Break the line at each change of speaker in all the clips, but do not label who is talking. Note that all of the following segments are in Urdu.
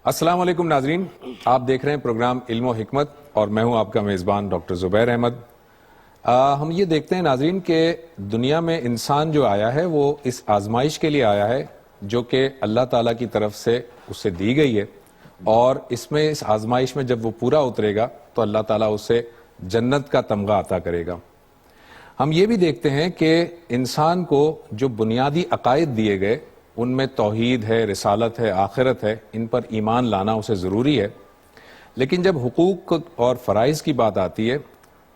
السلام علیکم ناظرین، آپ دیکھ رہے ہیں پروگرام علم و حکمت اور میں ہوں آپ کا میزبان ڈاکٹر زبیر احمد۔ ہم یہ دیکھتے ہیں ناظرین کہ دنیا میں انسان جو آیا ہے وہ اس آزمائش کے لیے آیا ہے جو کہ اللہ تعالیٰ کی طرف سے اسے دی گئی ہے، اور اس آزمائش میں جب وہ پورا اترے گا تو اللہ تعالیٰ اسے جنت کا تمغہ عطا کرے گا۔ ہم یہ بھی دیکھتے ہیں کہ انسان کو جو بنیادی عقائد دیے گئے ان میں توحید ہے، رسالت ہے، آخرت ہے، ان پر ایمان لانا اسے ضروری ہے، لیکن جب حقوق اور فرائض کی بات آتی ہے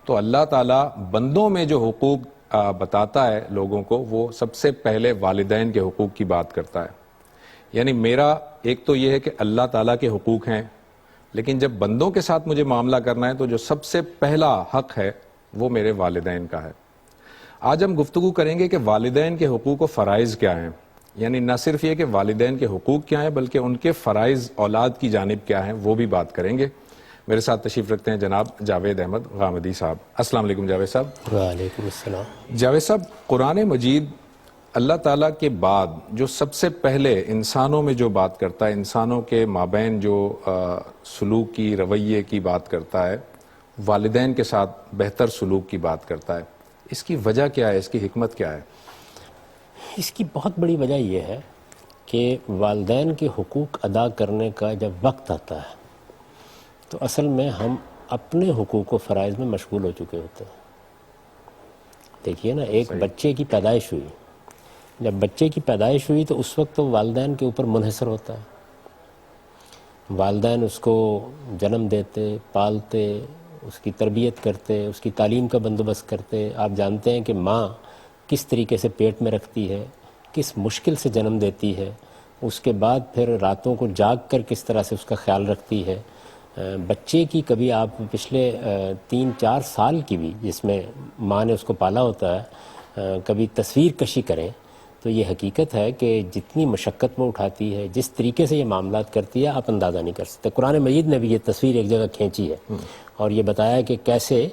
تو اللہ تعالیٰ بندوں میں جو حقوق بتاتا ہے لوگوں کو، وہ سب سے پہلے والدین کے حقوق کی بات کرتا ہے۔ یعنی میرا ایک تو یہ ہے کہ اللہ تعالیٰ کے حقوق ہیں، لیکن جب بندوں کے ساتھ مجھے معاملہ کرنا ہے تو جو سب سے پہلا حق ہے وہ میرے والدین کا ہے۔ آج ہم گفتگو کریں گے کہ والدین کے حقوق و فرائض کیا ہیں، یعنی نہ صرف یہ کہ والدین کے حقوق کیا ہیں بلکہ ان کے فرائض اولاد کی جانب کیا ہیں وہ بھی بات کریں گے۔ میرے ساتھ تشریف رکھتے ہیں جناب جاوید احمد غامدی صاحب۔ السلام علیکم جاوید صاحب۔
وعلیکم السلام۔
جاوید صاحب، قرآن مجید اللہ تعالیٰ کے بعد جو سب سے پہلے انسانوں میں جو بات کرتا ہے، انسانوں کے مابین جو سلوک کی، رویے کی بات کرتا ہے، والدین کے ساتھ بہتر سلوک کی بات کرتا ہے، اس کی وجہ کیا ہے، اس کی حکمت کیا ہے؟
اس کی بہت بڑی وجہ یہ ہے کہ والدین کے حقوق ادا کرنے کا جب وقت آتا ہے تو اصل میں ہم اپنے حقوق و فرائض میں مشغول ہو چکے ہوتے ہیں۔ دیکھیے نا، ایک بچے کی پیدائش ہوئی، جب بچے کی پیدائش ہوئی تو اس وقت تو والدین کے اوپر منحصر ہوتا ہے۔ والدین اس کو جنم دیتے، پالتے، اس کی تربیت کرتے، اس کی تعلیم کا بندوبست کرتے۔ آپ جانتے ہیں کہ ماں کس طریقے سے پیٹ میں رکھتی ہے، کس مشکل سے جنم دیتی ہے، اس کے بعد پھر راتوں کو جاگ کر کس طرح سے اس کا خیال رکھتی ہے۔ بچے کی کبھی آپ پچھلے 3-4 سال کی بھی جس میں ماں نے اس کو پالا ہوتا ہے کبھی تصویر کشی کریں تو یہ حقیقت ہے کہ جتنی مشقت وہ اٹھاتی ہے، جس طریقے سے یہ معاملات کرتی ہے، آپ اندازہ نہیں کر سکتے۔ قرآن مجید نے بھی یہ تصویر ایک جگہ کھینچی ہے اور یہ بتایا کہ کیسے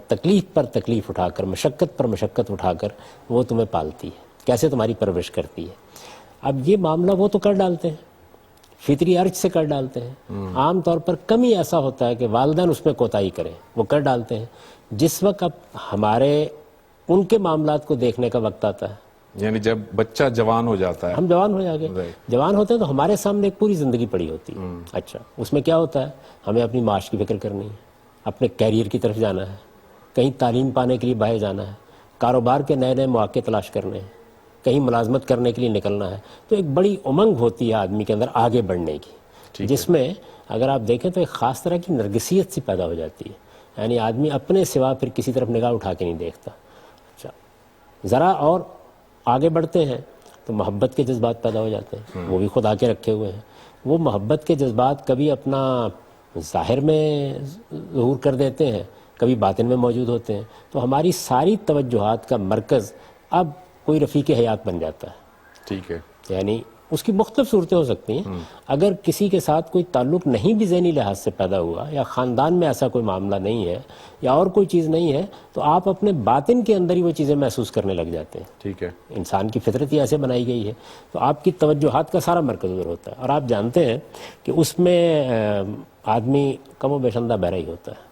تکلیف پر تکلیف اٹھا کر، مشقت پر مشقت اٹھا کر وہ تمہیں پالتی ہے، کیسے تمہاری پرورش کرتی ہے۔ اب یہ معاملہ وہ تو کر ڈالتے ہیں، فطری ارج سے کر ڈالتے ہیں۔ عام طور پر کم ہی ایسا ہوتا ہے کہ والدین اس میں کوتاہی کریں، وہ کر ڈالتے ہیں۔ جس وقت اب ہمارے ان کے معاملات کو دیکھنے کا وقت آتا ہے،
یعنی جب بچہ جوان ہو جاتا ہے،
ہم جوان ہو جاتے ہیں، جوان ہوتے ہیں تو ہمارے سامنے ایک پوری زندگی پڑی ہوتی ہے۔ اچھا، اس میں کیا ہوتا ہے؟ ہمیں اپنی معاش کی فکر کرنی ہے، اپنے کیریئر کی طرف جانا ہے، کہیں تعلیم پانے کے لیے باہر جانا ہے، کاروبار کے نئے نئے مواقع تلاش کرنے ہیں، کہیں ملازمت کرنے کے لیے نکلنا ہے۔ تو ایک بڑی امنگ ہوتی ہے آدمی کے اندر آگے بڑھنے کی، جس میں اگر آپ دیکھیں تو ایک خاص طرح کی نرگسیت سی پیدا ہو جاتی ہے، یعنی آدمی اپنے سوا پھر کسی طرف نگاہ اٹھا کے نہیں دیکھتا۔ اچھا، ذرا اور آگے بڑھتے ہیں تو محبت کے جذبات پیدا ہو جاتے ہیں، وہ بھی خدا کے رکھے ہوئے ہیں۔ وہ محبت کے جذبات کبھی اپنا ظاہر میں ظہور کر دیتے ہیں، کبھی باطن میں موجود ہوتے ہیں، تو ہماری ساری توجہات کا مرکز اب کوئی رفیق حیات بن جاتا ہے۔
ٹھیک ہے،
یعنی اس کی مختلف صورتیں ہو سکتی ہیں۔ اگر کسی کے ساتھ کوئی تعلق نہیں بھی ذہنی لحاظ سے پیدا ہوا، یا خاندان میں ایسا کوئی معاملہ نہیں ہے، یا اور کوئی چیز نہیں ہے، تو آپ اپنے باطن کے اندر ہی وہ چیزیں محسوس کرنے لگ جاتے ہیں۔
ٹھیک ہے،
انسان کی فطرت ہی ایسے بنائی گئی ہے، تو آپ کی توجہات کا سارا مرکز ادھر ہوتا ہے، اور آپ جانتے ہیں کہ اس میں آدمی کم و بیش اندھا بہرا ہی ہوتا ہے۔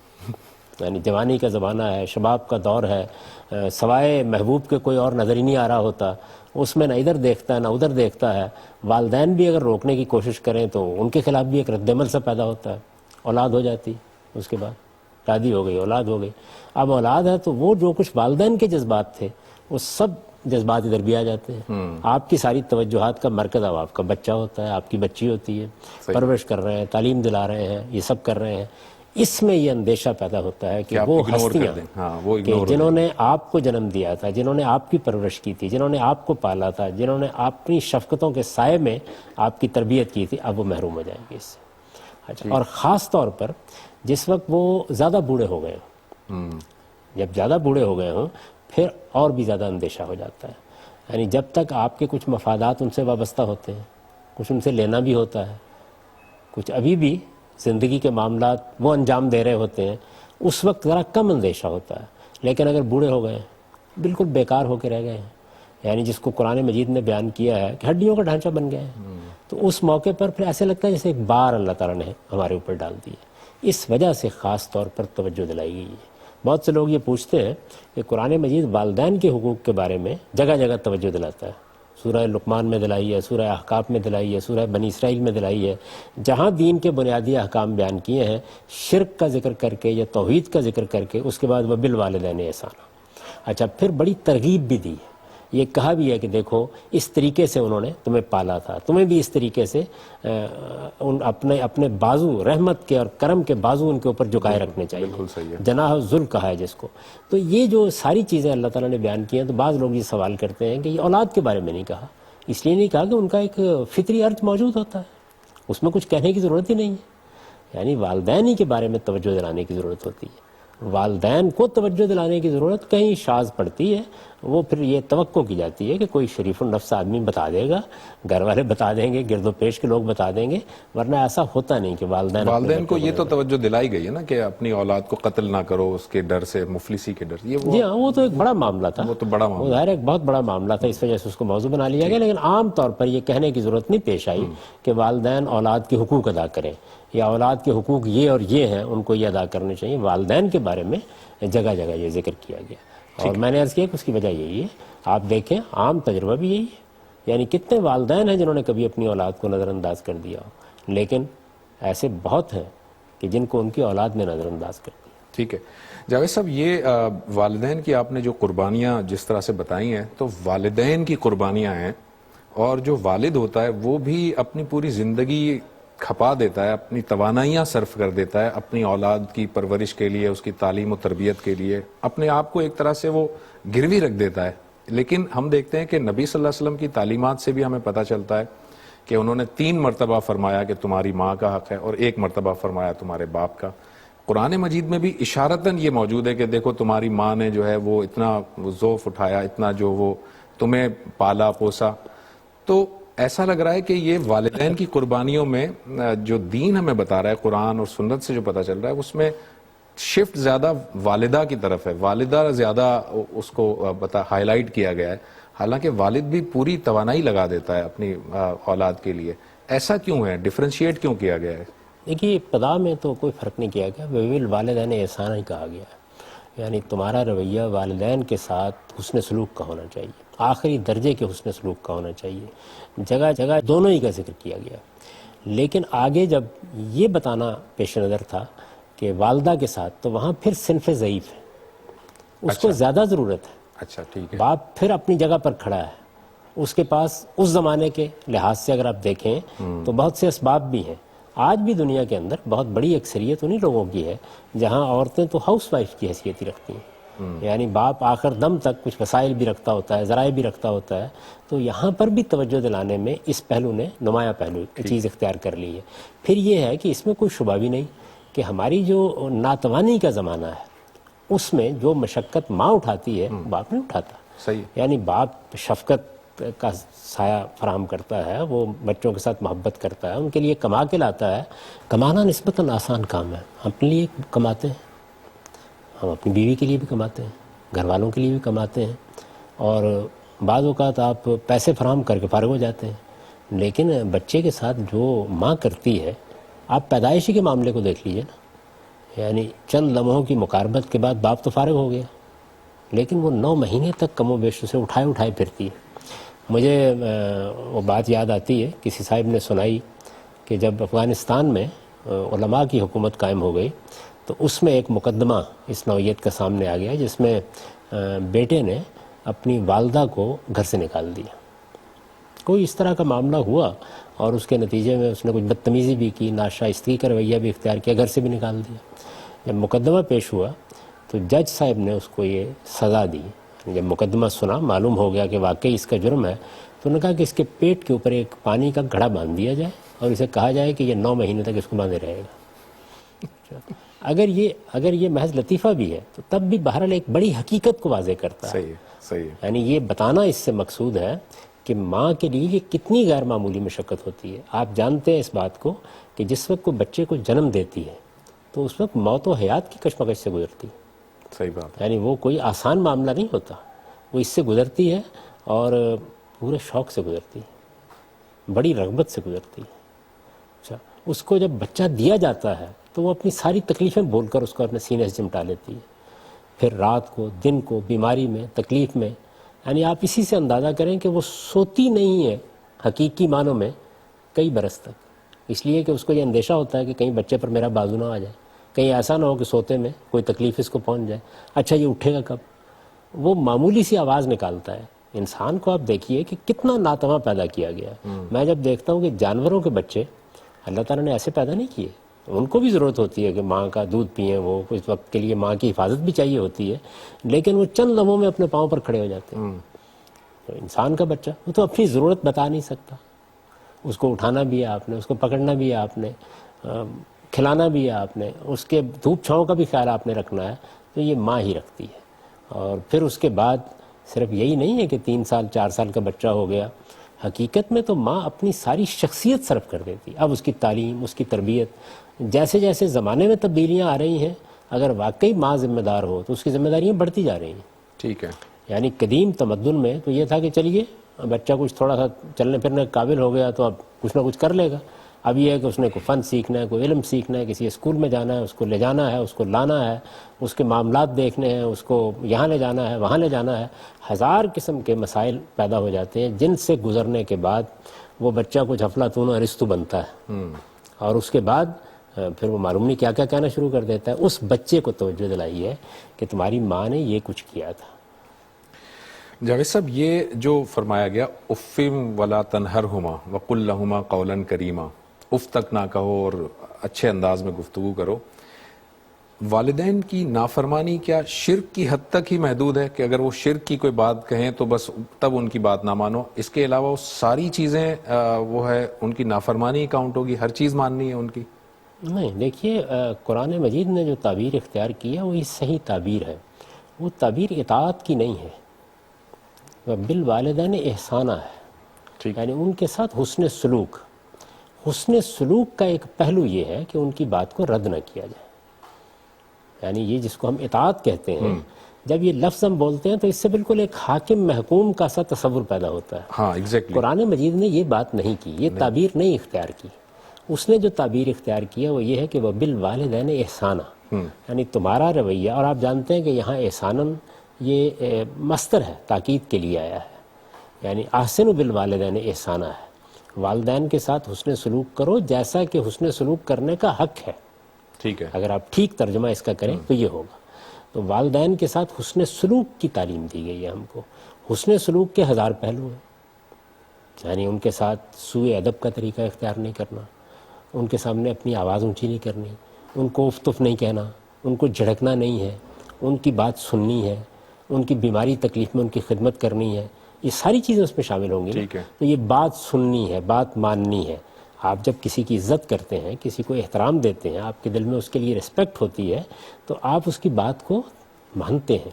یعنی جوانی کا زمانہ ہے، شباب کا دور ہے، سوائے محبوب کے کوئی اور نظر ہی نہیں آ رہا ہوتا، اس میں نہ ادھر دیکھتا ہے نہ ادھر دیکھتا ہے۔ والدین بھی اگر روکنے کی کوشش کریں تو ان کے خلاف بھی ایک رد عمل سا پیدا ہوتا ہے، اولاد ہو جاتی، اس کے بعد شادی ہو گئی، اولاد ہو گئی۔ اب اولاد ہے تو وہ جو کچھ والدین کے جذبات تھے وہ سب جذبات ادھر بھی آ جاتے ہیں۔ آپ کی ساری توجہات کا مرکز اب آپ کا بچہ ہوتا ہے، آپ کی بچی ہوتی ہے، پرورش کر رہے ہیں، تعلیم دلا رہے ہیں، یہ سب کر رہے ہیں۔ اس میں یہ اندیشہ پیدا ہوتا ہے کہ وہ ہستیاں کہ جنہوں نے آپ کو جنم دیا تھا، جنہوں نے آپ کی پرورش کی تھی، جنہوں نے آپ کو پالا تھا، جنہوں نے اپنی شفقتوں کے سائے میں آپ کی تربیت کی تھی، اب وہ محروم ہو جائیں گے اس سے۔ اچھا، اور خاص طور پر جس وقت وہ زیادہ بوڑھے ہو گئے ہوں، جب زیادہ بوڑھے ہو گئے ہوں پھر اور بھی زیادہ اندیشہ ہو جاتا ہے۔ یعنی جب تک آپ کے کچھ مفادات ان سے وابستہ ہوتے ہیں، کچھ ان سے لینا بھی ہوتا ہے، کچھ ابھی بھی زندگی کے معاملات وہ انجام دے رہے ہوتے ہیں، اس وقت ذرا کم اندیشہ ہوتا ہے۔ لیکن اگر بوڑھے ہو گئے، بالکل بیکار ہو کے رہ گئے ہیں، یعنی جس کو قرآن مجید نے بیان کیا ہے کہ ہڈیوں کا ڈھانچہ بن گیا ہے، تو اس موقع پر پھر ایسے لگتا ہے جیسے ایک بار اللہ تعالیٰ نے ہمارے اوپر ڈال دی ہے. اس وجہ سے خاص طور پر توجہ دلائی گئی ہے. بہت سے لوگ یہ پوچھتے ہیں کہ قرآن مجید والدین کے حقوق کے بارے میں جگہ جگہ توجہ دلاتا ہے. سورہ لقمان میں دلائی ہے، سورہ احقاف میں دلائی ہے، سورہ بنی اسرائیل میں دلائی ہے. جہاں دین کے بنیادی احکام بیان کیے ہیں، شرک کا ذکر کر کے یا توحید کا ذکر کر کے اس کے بعد وہ بالوالدین احسانا. اچھا، پھر بڑی ترغیب بھی دی ہے. یہ کہا بھی ہے کہ دیکھو اس طریقے سے انہوں نے تمہیں پالا تھا، تمہیں بھی اس طریقے سے اپنے بازو رحمت کے اور کرم کے بازو ان کے اوپر جھکائے رکھنے چاہیے.
بالکل صحیح ہے.
جناح ذل کہا ہے جس کو. تو یہ جو ساری چیزیں اللہ تعالیٰ نے بیان کی ہیں، تو بعض لوگ یہ سوال کرتے ہیں کہ یہ اولاد کے بارے میں نہیں کہا. اس لیے نہیں کہا کہ ان کا ایک فطری ارتھ موجود ہوتا ہے، اس میں کچھ کہنے کی ضرورت ہی نہیں ہے. یعنی والدین ہی کے بارے میں توجہ دلانے کی ضرورت ہوتی ہے. والدین کو توجہ دلانے کی ضرورت کہیں شاذ پڑتی ہے. وہ پھر یہ توقع کی جاتی ہے کہ کوئی شریف النفس آدمی بتا دے گا، گھر والے بتا دیں گے، گرد و پیش کے لوگ بتا دیں گے، ورنہ ایسا ہوتا نہیں کہ
والدین کو یہ تو توجہ دلائی گئی ہے نا کہ اپنی اولاد کو قتل نہ کرو اس کے ڈر سے، مفلسی کے ڈر. یہ
جی ہاں، وہ تو ایک بڑا معاملہ تھا.
وہ تو بڑا معاملہ،
وہ ظاہر ایک بہت بڑا معاملہ تھا، اس وجہ سے اس کو موضوع بنا لیا گیا. لیکن عام طور پر یہ کہنے کی ضرورت نہیں پیش آئی کہ والدین اولاد کے حقوق ادا کریں یا اولاد کے حقوق یہ اور یہ ہیں، ان کو یہ ادا کرنے چاہیے. والدین کے بارے میں جگہ جگہ یہ ذکر کیا گیا. اور میں نے عرض کیا کہ اس کی وجہ یہی ہے، آپ دیکھیں عام تجربہ بھی یہی ہے. یعنی کتنے والدین ہیں جنہوں نے کبھی اپنی اولاد کو نظر انداز کر دیا ہو، لیکن ایسے بہت ہیں کہ جن کو ان کی اولاد نے نظر انداز کر دیا.
ٹھیک ہے جاوید صاحب، یہ والدین کی آپ نے جو قربانیاں جس طرح سے بتائی ہیں، تو والدین کی قربانیاں ہیں، اور جو والد ہوتا ہے وہ بھی اپنی پوری زندگی کھپا دیتا ہے، اپنی توانائیاں صرف کر دیتا ہے اپنی اولاد کی پرورش کے لیے، اس کی تعلیم و تربیت کے لیے، اپنے آپ کو ایک طرح سے وہ گروی رکھ دیتا ہے. لیکن ہم دیکھتے ہیں کہ نبی صلی اللہ علیہ وسلم کی تعلیمات سے بھی ہمیں پتہ چلتا ہے کہ انہوں نے 3 مرتبہ فرمایا کہ تمہاری ماں کا حق ہے، اور 1 مرتبہ فرمایا تمہارے باپ کا. قرآن مجید میں بھی اشارتاً یہ موجود ہے کہ دیکھو تمہاری ماں نے جو ہے وہ اتنا ذوف اٹھایا، اتنا جو وہ تمہیں پالا پوسا. تو ایسا لگ رہا ہے کہ یہ والدین کی قربانیوں میں جو دین ہمیں بتا رہا ہے، قرآن اور سنت سے جو پتہ چل رہا ہے، اس میں شفٹ زیادہ والدہ کی طرف ہے، والدہ زیادہ اس کو ہائی لائٹ کیا گیا ہے، حالانکہ والد بھی پوری توانائی لگا دیتا ہے اپنی اولاد کے لیے. ایسا کیوں ہے؟ ڈیفرینشیٹ کیوں کیا گیا ہے؟
دیکھیے، ابتدا میں تو کوئی فرق نہیں کیا گیا، والدین احسان ہی کہا گیا ہے. یعنی تمہارا رویہ والدین کے ساتھ حسن سلوک کا ہونا چاہیے، آخری درجے کے حسن سلوک کا ہونا چاہیے. جگہ جگہ دونوں ہی کا ذکر کیا گیا. لیکن آگے جب یہ بتانا پیش نظر تھا کہ والدہ کے ساتھ، تو وہاں پھر صنف ضعیف ہے، اس کو زیادہ ضرورت ہے.
اچھا ٹھیک ہے.
باپ پھر اپنی جگہ پر کھڑا ہے، اس کے پاس اس زمانے کے لحاظ سے اگر آپ دیکھیں تو بہت سے اسباب بھی ہیں. آج بھی دنیا کے اندر بہت بڑی اکثریت انہی لوگوں کی ہے جہاں عورتیں تو ہاؤس وائف کی حیثیت ہی رکھتی ہیں. یعنی باپ آخر دم تک کچھ وسائل بھی رکھتا ہوتا ہے، ذرائع بھی رکھتا ہوتا ہے. تو یہاں پر بھی توجہ دلانے میں اس پہلو نے نمایاں پہلو چیز اختیار کر لی ہے. پھر یہ ہے کہ اس میں کوئی شبہ بھی نہیں کہ ہماری جو ناتوانی کا زمانہ ہے اس میں جو مشقت ماں اٹھاتی ہے باپ نہیں اٹھاتا.
صحیح.
یعنی باپ شفقت کا سایہ فراہم کرتا ہے، وہ بچوں کے ساتھ محبت کرتا ہے، ان کے لیے کما کے لاتا ہے. کمانا نسبتاً آسان کام ہے. ہم اپنے لیے کماتے ہیں، ہم اپنی بیوی کے لیے بھی کماتے ہیں، گھر والوں کے لیے بھی کماتے ہیں، اور بعض اوقات آپ پیسے فراہم کر کے فارغ ہو جاتے ہیں. لیکن بچے کے ساتھ جو ماں کرتی ہے، آپ پیدائشی کے معاملے کو دیکھ لیجئے نا. یعنی چند لمحوں کی مقاربت کے بعد باپ تو فارغ ہو گیا، لیکن وہ 9 مہینے تک کم و بیش اسے اٹھائے پھرتی ہے. مجھے وہ بات یاد آتی ہے، کسی صاحب نے سنائی کہ جب افغانستان میں علماء کی حکومت قائم ہو گئی تو اس میں ایک مقدمہ اس نوعیت کا سامنے آ گیا جس میں بیٹے نے اپنی والدہ کو گھر سے نکال دیا. کوئی اس طرح کا معاملہ ہوا اور اس کے نتیجے میں اس نے کچھ بدتمیزی بھی کی، ناشائستگی کا رویہ بھی اختیار کیا، گھر سے بھی نکال دیا. جب مقدمہ پیش ہوا تو جج صاحب نے اس کو یہ سزا دی. جب مقدمہ سنا، معلوم ہو گیا کہ واقعی اس کا جرم ہے، تو انہوں نے کہا کہ اس کے پیٹ کے اوپر ایک پانی کا گھڑا باندھ دیا جائے اور اسے کہا جائے کہ یہ 9 مہینے تک اس کو باندھے رہے گا. اگر یہ محض لطیفہ بھی ہے تو تب بھی بہرحال ایک بڑی حقیقت کو واضح کرتا ہے.
صحیح.
یعنی یہ بتانا اس سے مقصود ہے کہ ماں کے لیے یہ کتنی غیر معمولی مشقت ہوتی ہے. آپ جانتے ہیں اس بات کو کہ جس وقت کوئی بچے کو جنم دیتی ہے تو اس وقت موت و حیات کی کشمکش سے گزرتی ہے.
صحیح بات.
یعنی وہ کوئی آسان معاملہ نہیں ہوتا، وہ اس سے گزرتی ہے اور پورے شوق سے گزرتی ہے. بڑی رغبت سے گزرتی ہے. اچھا، اس کو جب بچہ دیا جاتا ہے تو وہ اپنی ساری تکلیفیں بول کر اس کو اپنے سینے سے چمٹا لیتی ہے. پھر رات کو، دن کو، بیماری میں، تکلیف میں، یعنی آپ اسی سے اندازہ کریں کہ وہ سوتی نہیں ہے حقیقی معنوں میں کئی برس تک، اس لیے کہ اس کو یہ اندیشہ ہوتا ہے کہ کہیں بچے پر میرا بازو نہ آ جائے، کہیں ایسا نہ ہو کہ سوتے میں کوئی تکلیف اس کو پہنچ جائے. اچھا، یہ اٹھے گا کب؟ وہ معمولی سی آواز نکالتا ہے. انسان کو آپ دیکھیے کہ کتنا ناتواں پیدا کیا گیا ہے. میں جب دیکھتا ہوں کہ جانوروں کے بچے اللہ تعالیٰ نے ایسے پیدا نہیں کیے. ان کو بھی ضرورت ہوتی ہے کہ ماں کا دودھ پئیں، وہ کچھ وقت کے لیے ماں کی حفاظت بھی چاہیے ہوتی ہے، لیکن وہ چند لمحوں میں اپنے پاؤں پر کھڑے ہو جاتے ہیں. تو انسان کا بچہ وہ تو اپنی ضرورت بتا نہیں سکتا. اس کو اٹھانا بھی ہے آپ نے، اس کو پکڑنا بھی ہے آپ نے، کھلانا بھی ہے آپ نے، اس کے دھوپ چھاؤں کا بھی خیال آپ نے رکھنا ہے. تو یہ ماں ہی رکھتی ہے. اور پھر اس کے بعد صرف یہی نہیں ہے کہ 3 سال 4 سال کا بچہ ہو گیا، حقیقت میں تو ماں اپنی ساری شخصیت صرف کر دیتی. اب اس کی تعلیم، اس کی تربیت، جیسے جیسے زمانے میں تبدیلیاں آ رہی ہیں، اگر واقعی ماں ذمہ دار ہو تو اس کی ذمہ داریاں بڑھتی جا رہی ہیں.
ٹھیک ہے.
یعنی قدیم تمدن میں تو یہ تھا کہ چلیے بچہ کچھ تھوڑا سا چلنے پھرنے قابل ہو گیا تو اب کچھ نہ کچھ کر لے گا. اب یہ ہے کہ اس نے کوئی فن سیکھنا ہے، کوئی علم سیکھنا ہے، کسی اسکول میں جانا ہے، اس کو لے جانا ہے، اس کو لانا ہے، اس کے معاملات دیکھنے ہیں، اس کو یہاں لے جانا ہے، وہاں لے جانا ہے. 1000 قسم کے مسائل پیدا ہو جاتے ہیں جن سے گزرنے کے بعد وہ بچہ کچھ افلاطون و ارسطو بنتا ہے. اور اس کے بعد پھر وہ معلوم نہیں کیا کیا کہنا شروع کر دیتا ہے. اس بچے کو توجہ دلائی ہے کہ تمہاری ماں نے یہ کچھ کیا تھا.
جاوید صاحب، یہ جو فرمایا گیا افم ولا تنہرہما وقل لہما قولا کریما، اف تک نہ کہو اور اچھے انداز میں گفتگو کرو، والدین کی نافرمانی کیا شرک کی حد تک ہی محدود ہے کہ اگر وہ شرک کی کوئی بات کہیں تو بس تب ان کی بات نہ مانو، اس کے علاوہ وہ ساری چیزیں وہ ہے ان کی نافرمانی کاؤنٹ ہوگی، ہر چیز ماننی ہے ان کی؟
نہیں، دیکھیے قرآن مجید نے جو تعبیر اختیار کی ہے وہ یہ صحیح تعبیر ہے. وہ تعبیر اطاعت کی نہیں ہے، بالوالدین احسانہ ہے.
ٹھیک.
یعنی ان کے ساتھ حسن سلوک. حسن سلوک کا ایک پہلو یہ ہے کہ ان کی بات کو رد نہ کیا جائے. یعنی یہ جس کو ہم اطاعت کہتے ہیں، جب یہ لفظ ہم بولتے ہیں تو اس سے بالکل ایک حاکم محکوم کا سا تصور پیدا ہوتا ہے.
ہاں ایگزیکٹلی.
قرآن مجید نے یہ بات نہیں کی، یہ تعبیر نہیں اختیار کی. اس نے جو تعبیر اختیار کیا وہ یہ ہے کہ وہ بالوالدین احسانہ، یعنی تمہارا رویہ. اور آپ جانتے ہیں کہ یہاں احساناً یہ مصدر ہے، تاکید کے لیے آیا ہے. یعنی احسنوا بالوالدین احسانہ ہے، والدین کے ساتھ حسن سلوک کرو جیسا کہ حسن سلوک کرنے کا حق ہے.
ٹھیک ہے.
اگر آپ ٹھیک ترجمہ اس کا کریں تو یہ ہوگا. تو والدین کے ساتھ حسن سلوک کی تعلیم دی گئی ہے ہم کو. حسن سلوک کے 1000 پہلو ہیں. یعنی ان کے ساتھ سوء ادب کا طریقہ اختیار نہیں کرنا، ان کے سامنے اپنی آواز اونچی نہیں کرنی، ان کو اف تف نہیں کہنا، ان کو جھڑکنا نہیں ہے، ان کی بات سننی ہے، ان کی بیماری تکلیف میں ان کی خدمت کرنی ہے. یہ ساری چیزیں اس میں شامل ہوں گی.
ٹھیک ہے.
تو یہ بات سننی ہے، بات ماننی ہے. آپ جب کسی کی عزت کرتے ہیں، کسی کو احترام دیتے ہیں، آپ کے دل میں اس کے لیے رسپیکٹ ہوتی ہے، تو آپ اس کی بات کو مانتے ہیں.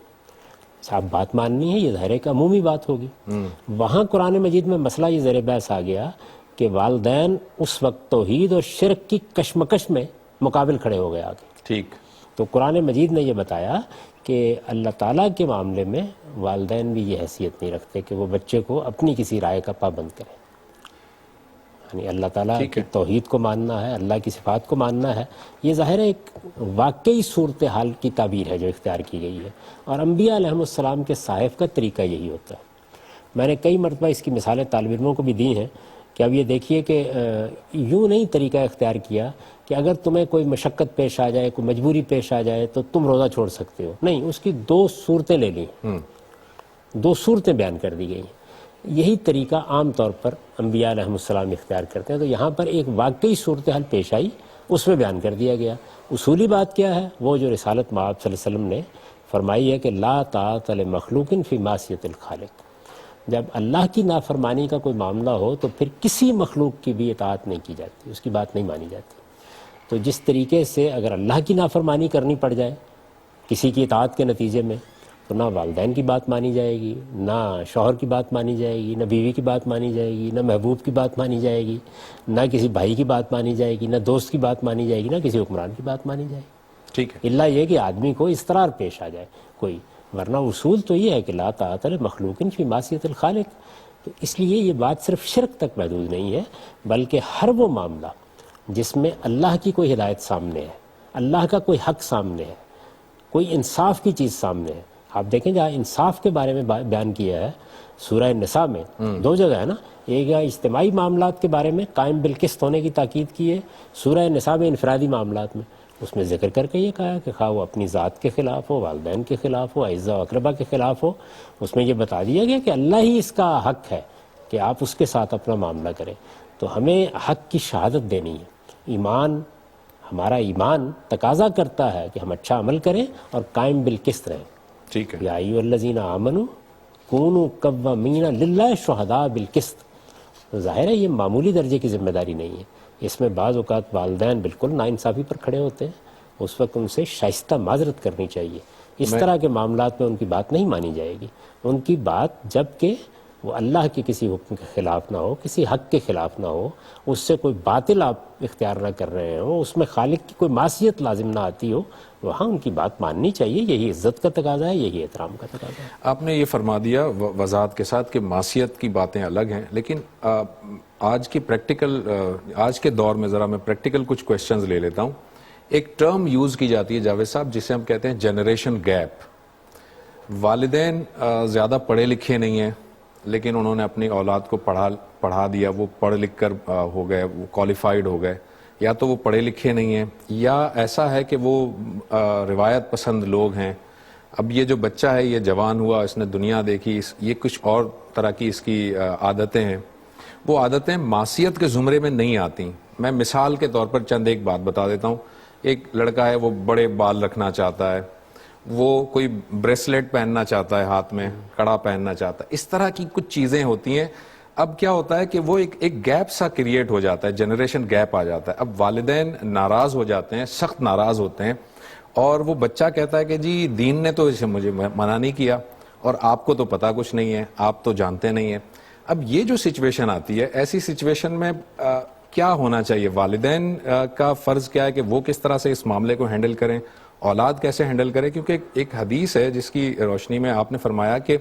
آپ بات ماننی ہے، یہ ظاہر ہے کہ عمومی بات ہوگی. وہاں قرآن مجید میں مسئلہ یہ زیر بحث آ گیا کہ والدین اس وقت توحید اور شرک کی کشمکش میں مقابل کھڑے ہو گئے آگے.
ٹھیک.
تو قرآن مجید نے یہ بتایا کہ اللہ تعالیٰ کے معاملے میں والدین بھی یہ حیثیت نہیں رکھتے کہ وہ بچے کو اپنی کسی رائے کا پابند کریں. یعنی اللہ تعالیٰ کی توحید کو ماننا ہے، اللہ کی صفات کو ماننا ہے. یہ ظاہر ہے ایک واقعی صورتحال کی تعبیر ہے جو اختیار کی گئی ہے، اور انبیاء علیہ السلام کے صحائف کا طریقہ یہی ہوتا ہے. میں نے کئی مرتبہ اس کی مثالیں طالب علموں کو بھی دی ہیں کہ اب یہ دیکھیے کہ یوں نہیں طریقہ اختیار کیا کہ اگر تمہیں کوئی مشقت پیش آ جائے، کوئی مجبوری پیش آ جائے تو تم روزہ چھوڑ سکتے ہو. نہیں، اس کی 2 صورتیں لے لیں، 2 صورتیں بیان کر دی گئی. یہی طریقہ عام طور پر انبیاء علیہ السلام اختیار کرتے ہیں. تو یہاں پر ایک واقعی صورتحال پیش آئی، اس میں بیان کر دیا گیا. اصولی بات کیا ہے؟ وہ جو رسالت مآب صلی اللہ علیہ وسلم نے فرمائی ہے کہ لا طاعۃ لمخلوق فی معصیۃ الخالق. جب اللہ کی نافرمانی کا کوئی معاملہ ہو تو پھر کسی مخلوق کی بھی اطاعت نہیں کی جاتی، اس کی بات نہیں مانی جاتی. تو جس طریقے سے اگر اللہ کی نافرمانی کرنی پڑ جائے کسی کی اطاعت کے نتیجے میں، تو نہ والدین کی بات مانی جائے گی، نہ شوہر کی بات مانی جائے گی، نہ بیوی کی بات مانی جائے گی، نہ محبوب کی بات مانی جائے گی، نہ کسی بھائی کی بات مانی جائے گی، نہ دوست کی بات مانی جائے گی، نہ کسی حکمران کی بات مانی جائے گی.
ٹھیک ہے.
اللہ یہ کہ آدمی کو اضطرار پیش آ جائے کوئی، ورنہ اصول تو یہ ہے کہ لا طاعۃ لمخلوق فی معصیۃ الخالق. تو اس لیے یہ بات صرف شرک تک محدود نہیں ہے، بلکہ ہر وہ معاملہ جس میں اللہ کی کوئی ہدایت سامنے ہے، اللہ کا کوئی حق سامنے ہے، کوئی انصاف کی چیز سامنے ہے. آپ دیکھیں جہاں انصاف کے بارے میں بیان کیا ہے سورہ نساء میں، دو جگہ ہے نا، ایک اجتماعی معاملات کے بارے میں قائم بالقسط ہونے کی تاکید کی ہے، سورہ نساء میں انفرادی معاملات میں اس میں ذکر کر کے یہ کہا کہ خواہ وہ اپنی ذات کے خلاف ہو، والدین کے خلاف ہو، اعزاء و اقربا کے خلاف ہو، اس میں یہ بتا دیا گیا کہ اللہ ہی اس کا حق ہے کہ آپ اس کے ساتھ اپنا معاملہ کریں. تو ہمیں حق کی شہادت دینی ہے. ہمارا ایمان تقاضا کرتا ہے کہ ہم اچھا عمل کریں اور قائم بالقسط رہیں.
ٹھیک ہے.
یا ایھا الذین آمنوا کونوا قوامین للہ شہداء بالقسط. ظاہر ہے یہ معمولی درجے کی ذمہ داری نہیں ہے. اس میں بعض اوقات والدین بالکل ناانصافی پر کھڑے ہوتے ہیں، اس وقت ان سے شائستہ معذرت کرنی چاہیے. اس طرح کے معاملات میں ان کی بات نہیں مانی جائے گی. ان کی بات جب کہ وہ اللہ کے کسی حکم کے خلاف نہ ہو، کسی حق کے خلاف نہ ہو، اس سے کوئی باطل آپ اختیار نہ کر رہے ہوں، اس میں خالق کی کوئی معصیت لازم نہ آتی ہو، وہاں ان کی بات ماننی چاہیے. یہی عزت کا تقاضا ہے، یہی احترام کا تقاضا ہے.
آپ نے یہ فرما دیا وضاحت کے ساتھ کہ معصیت کی باتیں الگ ہیں، لیکن آج کے دور میں ذرا میں پریکٹیکل کچھ کویسچنز لے لیتا ہوں. ایک ٹرم یوز کی جاتی ہے جاوید صاحب جسے ہم کہتے ہیں جنریشن گیپ. والدین زیادہ پڑھے لکھے نہیں ہیں، لیکن انہوں نے اپنی اولاد کو پڑھا دیا، وہ پڑھ لکھ کر ہو گئے، وہ کوالیفائڈ ہو گئے. یا تو وہ پڑھے لکھے نہیں ہیں، یا ایسا ہے کہ وہ روایت پسند لوگ ہیں. اب یہ جو بچہ ہے یہ جوان ہوا، اس نے دنیا دیکھی، یہ کچھ اور طرح کی اس کی عادتیں ہیں. وہ عادتیں معصیت کے زمرے میں نہیں آتی. میں مثال کے طور پر چند ایک بات بتا دیتا ہوں. ایک لڑکا ہے، وہ بڑے بال رکھنا چاہتا ہے، وہ کوئی بریسلیٹ پہننا چاہتا ہے، ہاتھ میں کڑا پہننا چاہتا ہے. اس طرح کی کچھ چیزیں ہوتی ہیں. اب کیا ہوتا ہے کہ وہ ایک گیپ سا کریٹ ہو جاتا ہے، جنریشن گیپ آ جاتا ہے. اب والدین ناراض ہو جاتے ہیں، سخت ناراض ہوتے ہیں، اور وہ بچہ کہتا ہے کہ جی دین نے تو اسے مجھے منع نہیں کیا، اور آپ کو تو پتہ کچھ نہیں ہے، آپ تو جانتے نہیں ہیں. اب یہ جو سچویشن آتی ہے، ایسی سچویشن میں کیا ہونا چاہیے؟ والدین کا فرض کیا ہے کہ وہ کس طرح سے اس معاملے کو ہینڈل کریں، اولاد کیسے ہینڈل کرے؟ کیونکہ ایک حدیث ہے جس کی روشنی میں آپ نے فرمایا کہ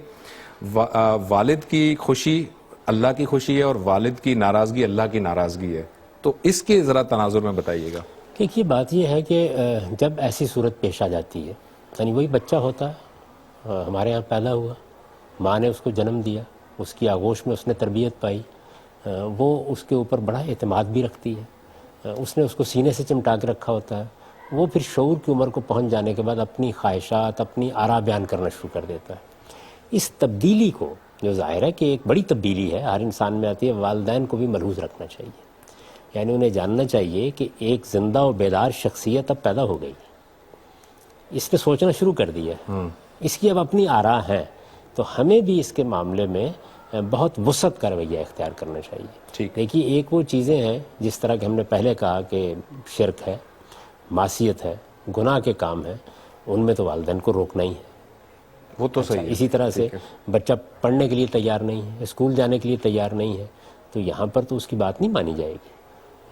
والد کی خوشی اللہ کی خوشی ہے اور والد کی ناراضگی اللہ کی ناراضگی ہے. تو اس کے ذرا تناظر میں بتائیے گا.
دیکھیے بات یہ ہے کہ جب ایسی صورت پیش آ جاتی ہے، یعنی وہی بچہ ہوتا ہے، ہمارے یہاں پیدا ہوا، ماں نے اس کو جنم دیا، اس کی آغوش میں اس نے تربیت پائی، وہ اس کے اوپر بڑا اعتماد بھی رکھتی ہے، اس نے اس کو سینے سے چمٹا کے رکھا ہوتا ہے. وہ پھر شعور کی عمر کو پہنچ جانے کے بعد اپنی خواہشات، اپنی آراء بیان کرنا شروع کر دیتا ہے. اس تبدیلی کو، جو ظاہر ہے کہ ایک بڑی تبدیلی ہے، ہر انسان میں آتی ہے، والدین کو بھی ملحوظ رکھنا چاہیے. یعنی انہیں جاننا چاہیے کہ ایک زندہ و بیدار شخصیت اب پیدا ہو گئی، اس نے سوچنا شروع کر دیا ہے، اس کی اب اپنی آراء ہیں. تو ہمیں بھی اس کے معاملے میں بہت وسعت کا رویہ اختیار کرنا چاہیے. دیکھیے ایک وہ چیزیں ہیں جس طرح کہ ہم نے پہلے کہا کہ شرک ہے، معصیت ہے، گناہ کے کام ہیں، ان میں تو والدین کو روکنا ہی ہے.
وہ تو صحیح ہے.
اسی طرح سے بچہ پڑھنے کے لیے تیار نہیں ہے، اسکول جانے کے لیے تیار نہیں ہے، تو یہاں پر تو اس کی بات نہیں مانی جائے گی.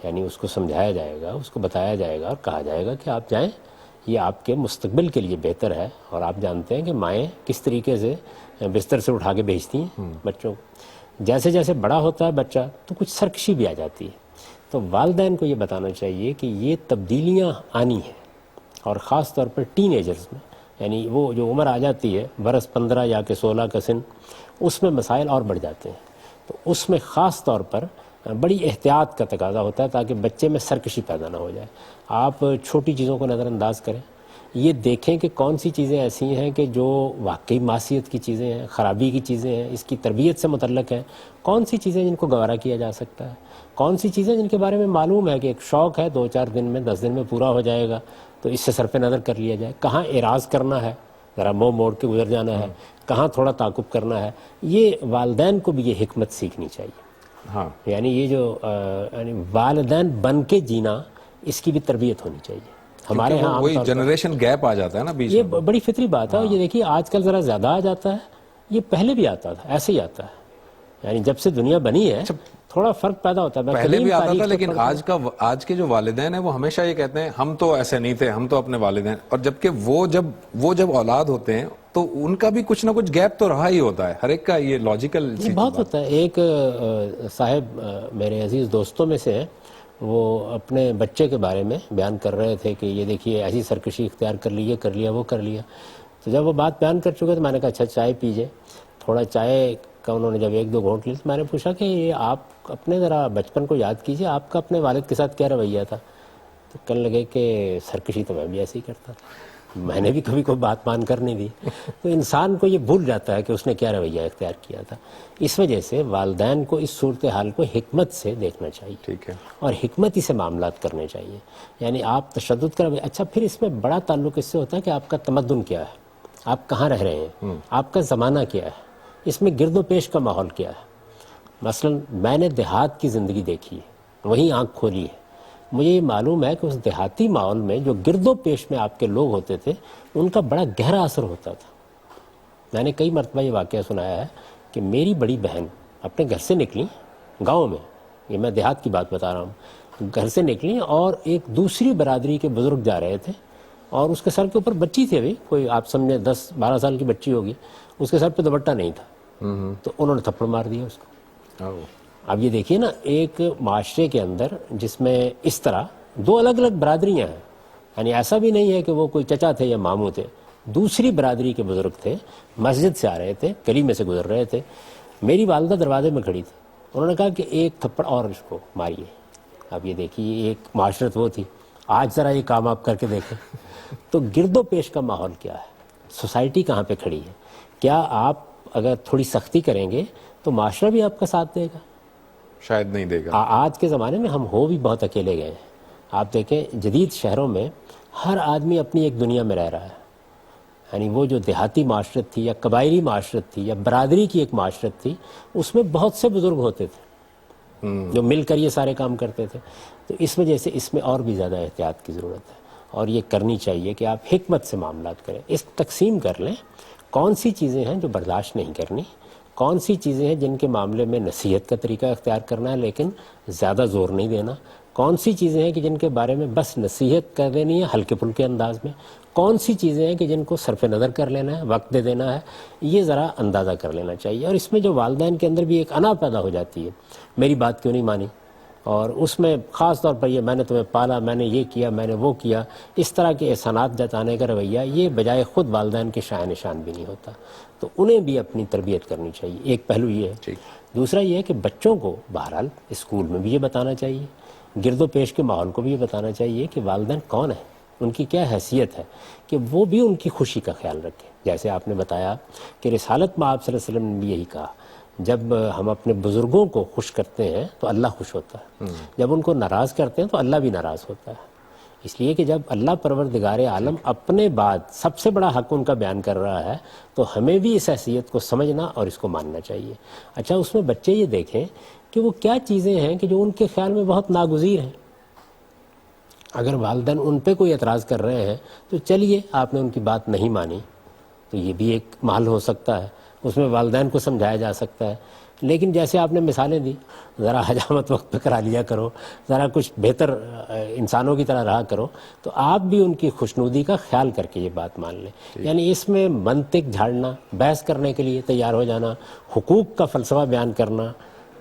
یعنی اس کو سمجھایا جائے گا، اس کو بتایا جائے گا اور کہا جائے گا کہ آپ جائیں، یہ آپ کے مستقبل کے لیے بہتر ہے. اور آپ جانتے ہیں کہ مائیں کس طریقے سے بستر سے اٹھا کے بھیجتی ہیں بچوں کو. جیسے جیسے بڑا ہوتا ہے بچہ تو کچھ سرکشی بھی آ جاتی ہے. تو والدین کو یہ بتانا چاہیے کہ یہ تبدیلیاں آنی ہیں، اور خاص طور پر ٹین ایجرز میں، یعنی وہ جو عمر آ جاتی ہے برس 15 یا کہ 16 کا سن، اس میں مسائل اور بڑھ جاتے ہیں. تو اس میں خاص طور پر بڑی احتیاط کا تقاضا ہوتا ہے تاکہ بچے میں سرکشی پیدا نہ ہو جائے. آپ چھوٹی چیزوں کو نظر انداز کریں، یہ دیکھیں کہ کون سی چیزیں ایسی ہیں کہ جو واقعی معصیت کی چیزیں ہیں، خرابی کی چیزیں ہیں، اس کی تربیت سے متعلق ہیں، کون سی چیزیں جن کو گوارا کیا جا سکتا ہے، کون سی چیزیں جن کے بارے میں معلوم ہے کہ ایک شوق ہے 2-4 دن میں 10 دن میں پورا ہو جائے گا، تو اس سے صرف نظر کر لیا جائے. کہاں اعراض کرنا ہے، ذرا منہ موڑ کے گزر جانا ہے، کہاں تھوڑا تعاقب کرنا ہے. یہ والدین کو بھی یہ حکمت سیکھنی چاہیے. یعنی یہ جو والدین بن کے جینا، اس کی بھی تربیت ہونی چاہیے. ہمارے ہاں
وہی جنریشن گیپ آ جاتا ہے نا بیچ میں.
یہ بڑی فطری بات ہے. اور یہ دیکھیے آج کل ذرا زیادہ آ جاتا ہے، یہ پہلے بھی آتا تھا، ایسے ہی آتا ہے. یعنی جب سے دنیا بنی ہے تھوڑا فرق پیدا ہوتا ہے.
پہلے بھی آتا تھا، لیکن آج کے جو والدین ہیں وہ ہمیشہ یہ کہتے ہیں ہم تو ایسے نہیں تھے، ہم تو اپنے والدین. اور جبکہ وہ جب اولاد ہوتے ہیں تو ان کا بھی کچھ نہ کچھ گیپ تو رہا ہی ہوتا ہے، ہر ایک کا یہ لاجیکل
بہت ہوتا ہے. ایک صاحب میرے عزیز دوستوں میں سے ہیں، وہ اپنے بچے کے بارے میں بیان کر رہے تھے کہ یہ دیکھیے ایسی سرکشی اختیار کر لی، یہ کر لیا، وہ کر لیا. تو جب وہ بات بیان کر چکے تو میں نے کہا اچھا چائے پیجئے. تھوڑا چائے کا انہوں نے جب ایک دو گھونٹ لی تو میں نے پوچھا کہ یہ آپ اپنے ذرا بچپن کو یاد کیجئے، آپ کا اپنے والد کے ساتھ کیا رویہ تھا؟ تو کہنے لگے کہ سرکشی تو میں بھی ایسے ہی کرتا تھا، میں نے بھی کبھی کوئی بات مان کر نہیں دی. تو انسان کو یہ بھول جاتا ہے کہ اس نے کیا رویہ اختیار کیا تھا. اس وجہ سے والدین کو اس صورتحال کو حکمت سے دیکھنا چاہیے،
ٹھیک ہے،
اور حکمتی سے معاملات کرنے چاہیے. یعنی آپ تشدد کر اچھا پھر اس میں بڑا تعلق اس سے ہوتا ہے کہ آپ کا تمدن کیا ہے، آپ کہاں رہ رہے ہیں، آپ کا زمانہ کیا ہے، اس میں گرد و پیش کا ماحول کیا ہے. مثلا میں نے دیہات کی زندگی دیکھی ہے، وہیں آنکھ کھولی ہے. مجھے یہ معلوم ہے کہ اس دیہاتی ماحول میں جو گرد و پیش میں آپ کے لوگ ہوتے تھے ان کا بڑا گہرا اثر ہوتا تھا. میں نے کئی مرتبہ یہ واقعہ سنایا ہے کہ میری بڑی بہن اپنے گھر سے نکلی گاؤں میں، یہ میں دیہات کی بات بتا رہا ہوں، گھر سے نکلی اور ایک دوسری برادری کے بزرگ جا رہے تھے اور اس کے سر کے اوپر بچی تھی، ابھی کوئی آپ سمجھے 10-12 سال کی بچی ہوگی، اس کے سر پہ دوپٹہ نہیں تھا. تو انہوں نے تھپڑ مار دیا اس کو. اب یہ دیکھیے نا، ایک معاشرے کے اندر جس میں اس طرح دو الگ الگ برادریاں ہیں، یعنی ایسا بھی نہیں ہے کہ وہ کوئی چچا تھے یا ماموں تھے، دوسری برادری کے بزرگ تھے، مسجد سے آ رہے تھے، گلی میں سے گزر رہے تھے. میری والدہ دروازے میں کھڑی تھی، انہوں نے کہا کہ ایک تھپڑ اور اس کو ماریے. اب یہ دیکھیے ایک معاشرت وہ تھی، آج ذرا یہ کام آپ کر کے دیکھیں. تو گرد و پیش کا ماحول کیا ہے، سوسائٹی کہاں پہ کھڑی ہے. کیا آپ اگر تھوڑی سختی کریں گے تو معاشرہ بھی آپ کا ساتھ دے گا؟
شاید نہیں دے گا.
آج کے زمانے میں ہم ہو بھی بہت اکیلے گئے ہیں. آپ دیکھیں جدید شہروں میں ہر آدمی اپنی ایک دنیا میں رہ رہا ہے. یعنی وہ جو دیہاتی معاشرت تھی یا قبائلی معاشرت تھی یا برادری کی ایک معاشرت تھی، اس میں بہت سے بزرگ ہوتے تھے جو مل کر یہ سارے کام کرتے تھے. تو اس وجہ سے اس میں اور بھی زیادہ احتیاط کی ضرورت ہے، اور یہ کرنی چاہیے کہ آپ حکمت سے معاملات کریں. اس تقسیم کر لیں کون سی چیزیں ہیں جو برداشت نہیں کرنی، کون سی چیزیں ہیں جن کے معاملے میں نصیحت کا طریقہ اختیار کرنا ہے لیکن زیادہ زور نہیں دینا، کون سی چیزیں ہیں کہ جن کے بارے میں بس نصیحت کر دینی ہے ہلکے پھلکے انداز میں، کون سی چیزیں ہیں کہ جن کو صرف نظر کر لینا ہے، وقت دے دینا ہے. یہ ذرا اندازہ کر لینا چاہیے. اور اس میں جو والدین کے اندر بھی ایک انا پیدا ہو جاتی ہے، میری بات کیوں نہیں مانی، اور اس میں خاص طور پر یہ میں نے تمہیں پالا، میں نے یہ کیا، میں نے وہ کیا، اس طرح کے احسانات جتانے کا رویہ یہ بجائے خود والدین کے شایان نشان بھی نہیں ہوتا. تو انہیں بھی اپنی تربیت کرنی چاہیے. ایک پہلو یہ ہے. دوسرا یہ ہے کہ بچوں کو بہرحال اسکول میں بھی یہ بتانا چاہیے، گرد و پیش کے ماحول کو بھی یہ بتانا چاہیے کہ والدین کون ہیں، ان کی کیا حیثیت ہے، کہ وہ بھی ان کی خوشی کا خیال رکھیں. جیسے آپ نے بتایا کہ رسالت میں آپ صلی اللہ علیہ وسلم نے بھی یہی کہا، جب ہم اپنے بزرگوں کو خوش کرتے ہیں تو اللہ خوش ہوتا ہے، جب ان کو ناراض کرتے ہیں تو اللہ بھی ناراض ہوتا ہے. اس لیے کہ جب اللہ پروردگار عالم اپنے بعد سب سے بڑا حق ان کا بیان کر رہا ہے تو ہمیں بھی اس حیثیت کو سمجھنا اور اس کو ماننا چاہیے. اچھا اس میں بچے یہ دیکھیں کہ وہ کیا چیزیں ہیں کہ جو ان کے خیال میں بہت ناگزیر ہیں. اگر والدین ان پہ کوئی اعتراض کر رہے ہیں تو چلیے آپ نے ان کی بات نہیں مانی تو یہ بھی ایک محل ہو سکتا ہے، اس میں والدین کو سمجھایا جا سکتا ہے. لیکن جیسے آپ نے مثالیں دی، ذرا حجامت وقت پہ کرا لیا کرو، ذرا کچھ بہتر انسانوں کی طرح رہا کرو، تو آپ بھی ان کی خوشنودی کا خیال کر کے یہ بات مان لیں. یعنی اس میں منطق جھاڑنا، بحث کرنے کے لیے تیار ہو جانا، حقوق کا فلسفہ بیان کرنا،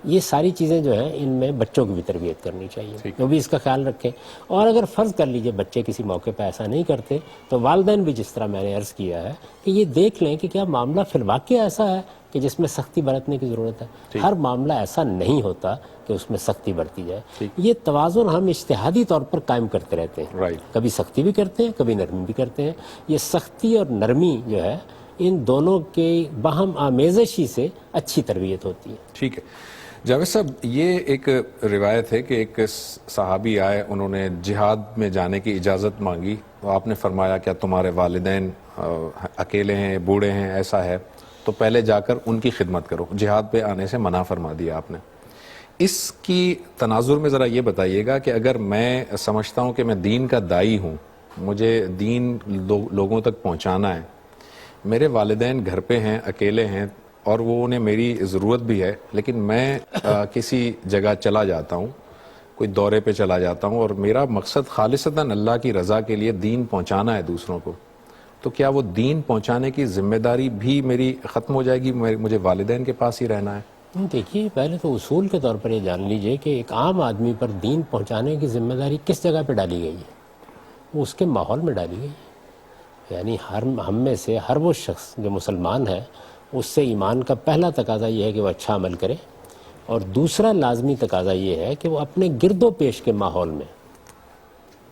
یہ ساری چیزیں جو ہیں ان میں بچوں کی بھی تربیت کرنی چاہیے، وہ بھی اس کا خیال رکھیں. اور اگر فرض کر لیجئے بچے کسی موقع پہ ایسا نہیں کرتے تو والدین بھی جس طرح میں نے عرض کیا ہے کہ یہ دیکھ لیں کہ کیا معاملہ فی الواقع ایسا ہے کہ جس میں سختی برتنے کی ضرورت ہے. ہر معاملہ ایسا نہیں ہوتا کہ اس میں سختی برتی جائے. یہ توازن ہم اجتہادی طور پر قائم کرتے رہتے ہیں، کبھی سختی بھی کرتے ہیں، کبھی نرمی بھی کرتے ہیں. یہ سختی اور نرمی جو ہے ان دونوں کے باہم آمیزشی سے اچھی تربیت ہوتی ہے.
ٹھیک ہے جاوید صاحب، یہ ایک روایت ہے کہ ایک صحابی آئے، انہوں نے جہاد میں جانے کی اجازت مانگی، تو آپ نے فرمایا کیا تمہارے والدین اکیلے ہیں، بوڑھے ہیں، ایسا ہے تو پہلے جا کر ان کی خدمت کرو، جہاد پہ آنے سے منع فرما دیا آپ نے. اس کی تناظر میں ذرا یہ بتائیے گا کہ اگر میں سمجھتا ہوں کہ میں دین کا داعی ہوں، مجھے دین لوگوں تک پہنچانا ہے، میرے والدین گھر پہ ہیں، اکیلے ہیں، اور وہ انہیں میری ضرورت بھی ہے، لیکن میں کسی جگہ چلا جاتا ہوں، کوئی دورے پہ چلا جاتا ہوں، اور میرا مقصد خالصتاً اللہ کی رضا کے لیے دین پہنچانا ہے دوسروں کو، تو کیا وہ دین پہنچانے کی ذمہ داری بھی میری ختم ہو جائے گی, مجھے والدین کے پاس ہی رہنا ہے؟
دیکھیے, پہلے تو اصول کے طور پر یہ جان لیجئے کہ ایک عام آدمی پر دین پہنچانے کی ذمہ داری کس جگہ پہ ڈالی گئی ہے؟ وہ اس کے ماحول میں ڈالی گئی ہے. یعنی ہم میں سے ہر وہ شخص جو مسلمان ہے, اس سے ایمان کا پہلا تقاضا یہ ہے کہ وہ اچھا عمل کرے, اور دوسرا لازمی تقاضا یہ ہے کہ وہ اپنے گرد و پیش کے ماحول میں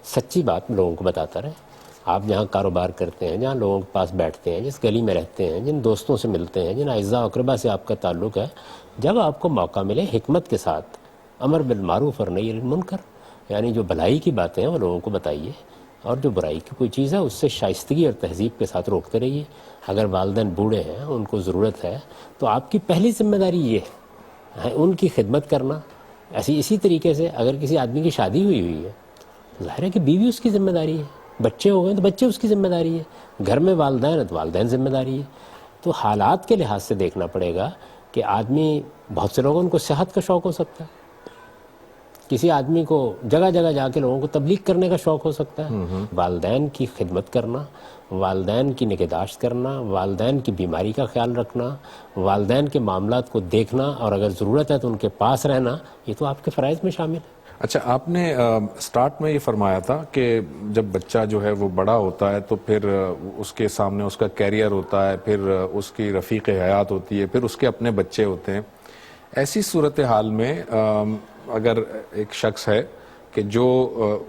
سچی بات لوگوں کو بتاتا رہے. آپ جہاں کاروبار کرتے ہیں, جہاں لوگوں کے پاس بیٹھتے ہیں, جس گلی میں رہتے ہیں, جن دوستوں سے ملتے ہیں, جن اعزاء و اقربا سے آپ کا تعلق ہے, جب آپ کو موقع ملے حکمت کے ساتھ امر بالمعروف اور نہی عن المنکر, یعنی جو بھلائی کی باتیں ہیں وہ لوگوں کو بتائیے, اور جو برائی کی کوئی چیز ہے اس سے شائستگی اور تہذیب کے ساتھ روکتے رہیے. اگر والدین بوڑھے ہیں, ان کو ضرورت ہے, تو آپ کی پہلی ذمہ داری یہ ہے ان کی خدمت کرنا. اسی طریقے سے اگر کسی آدمی کی شادی ہوئی ہے, ظاہر ہے کہ بیوی اس کی ذمہ داری ہے, بچے ہو گئے تو بچے اس کی ذمہ داری ہے, گھر میں والدین ہے تو والدین ذمہ داری ہے. تو حالات کے لحاظ سے دیکھنا پڑے گا کہ آدمی, بہت سے لوگوں کو صحت کا شوق ہو سکتا ہے, کسی آدمی کو جگہ جگہ جا کے لوگوں کو تبلیغ کرنے کا شوق ہو سکتا ہے. والدین کی خدمت کرنا, والدین کی نگہداشت کرنا, والدین کی بیماری کا خیال رکھنا, والدین کے معاملات کو دیکھنا, اور اگر ضرورت ہے تو ان کے پاس رہنا, یہ تو آپ کے فرائض میں شامل ہے.
اچھا, آپ نے سٹارٹ میں یہ فرمایا تھا کہ جب بچہ جو ہے وہ بڑا ہوتا ہے تو پھر اس کے سامنے اس کا کیریئر ہوتا ہے, پھر اس کی رفیق حیات ہوتی ہے, پھر اس کے اپنے بچے ہوتے ہیں. ایسی صورتحال میں اگر ایک شخص ہے کہ جو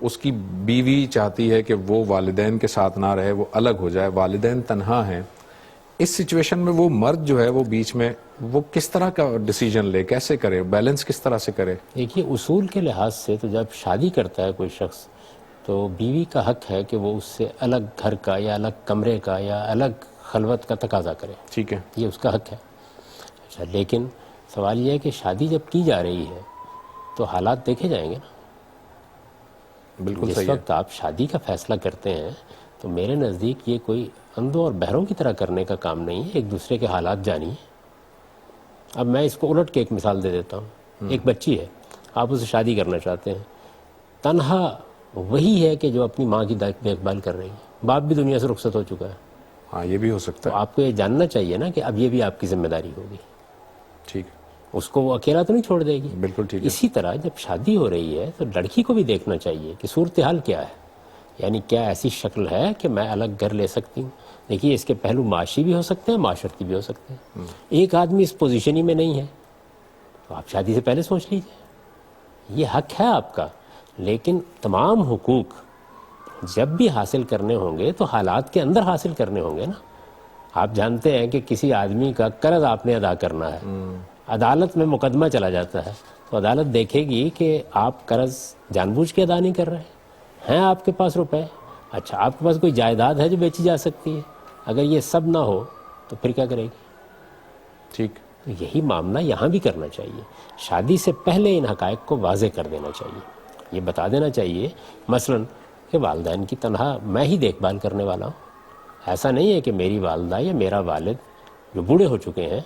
اس کی بیوی چاہتی ہے کہ وہ والدین کے ساتھ نہ رہے, وہ الگ ہو جائے, والدین تنہا ہیں, اس سچویشن میں وہ مرد جو ہے وہ بیچ میں وہ کس طرح کا ڈیسیجن لے, کیسے کرے, بیلنس کس طرح سے کرے؟
دیکھیے, اصول کے لحاظ سے تو جب شادی کرتا ہے کوئی شخص, تو بیوی کا حق ہے کہ وہ اس سے الگ گھر کا یا الگ کمرے کا یا الگ خلوت کا تقاضا کرے.
ٹھیک ہے,
یہ اس کا حق ہے. اچھا, لیکن سوال یہ ہے کہ شادی جب کی جا رہی ہے تو حالات دیکھے جائیں گے نا.
بالکل
جس
صحیح ہے.
وقت آپ شادی کا فیصلہ کرتے ہیں تو میرے نزدیک یہ کوئی اندھوں اور بہروں کی طرح کرنے کا کام نہیں ہے, ایک دوسرے کے حالات جانیے. اب میں اس کو الٹ کے ایک مثال دے دیتا ہوں. ایک بچی ہے, آپ اسے شادی کرنا چاہتے ہیں, تنہا وہی ہے کہ جو اپنی ماں کی دیکھ بھال کر رہی ہے, باپ بھی دنیا سے رخصت ہو چکا ہے.
ہاں, یہ بھی ہو سکتا
تو
ہے.
آپ کو یہ جاننا چاہیے نا کہ اب یہ بھی آپ کی ذمہ داری ہوگی.
ٹھیک,
اس کو وہ اکیلا تو نہیں چھوڑ دے گی.
بالکل ٹھیک ہے.
اسی طرح جب شادی ہو رہی ہے تو لڑکی کو بھی دیکھنا چاہیے کہ صورتحال کیا ہے, یعنی کیا ایسی شکل ہے کہ میں الگ گھر لے سکتی ہوں. دیکھیے, اس کے پہلو معاشی بھی ہو سکتے ہیں, معاشرتی بھی ہو سکتے ہیں. ایک آدمی اس پوزیشن ہی میں نہیں ہے تو آپ شادی سے پہلے سوچ لیجیے. یہ حق ہے آپ کا, لیکن تمام حقوق جب بھی حاصل کرنے ہوں گے تو حالات کے اندر حاصل کرنے ہوں گے نا. آپ جانتے ہیں کہ کسی آدمی کا قرض آپ نے ادا کرنا ہے, عدالت میں مقدمہ چلا جاتا ہے, تو عدالت دیکھے گی کہ آپ قرض جان بوجھ کے ادا نہیں کر رہے ہیں. آپ کے پاس روپے, اچھا آپ کے پاس کوئی جائیداد ہے جو بیچی جا سکتی ہے, اگر یہ سب نہ ہو تو پھر کیا کرے گی؟
ٹھیک,
تو یہی معاملہ یہاں بھی کرنا چاہیے. شادی سے پہلے ان حقائق کو واضح کر دینا چاہیے. یہ بتا دینا چاہیے مثلا کہ والدین کی تنہا میں ہی دیکھ بھال کرنے والا ہوں. ایسا نہیں ہے کہ میری والدہ یا میرا والد جو بوڑھے ہو چکے ہیں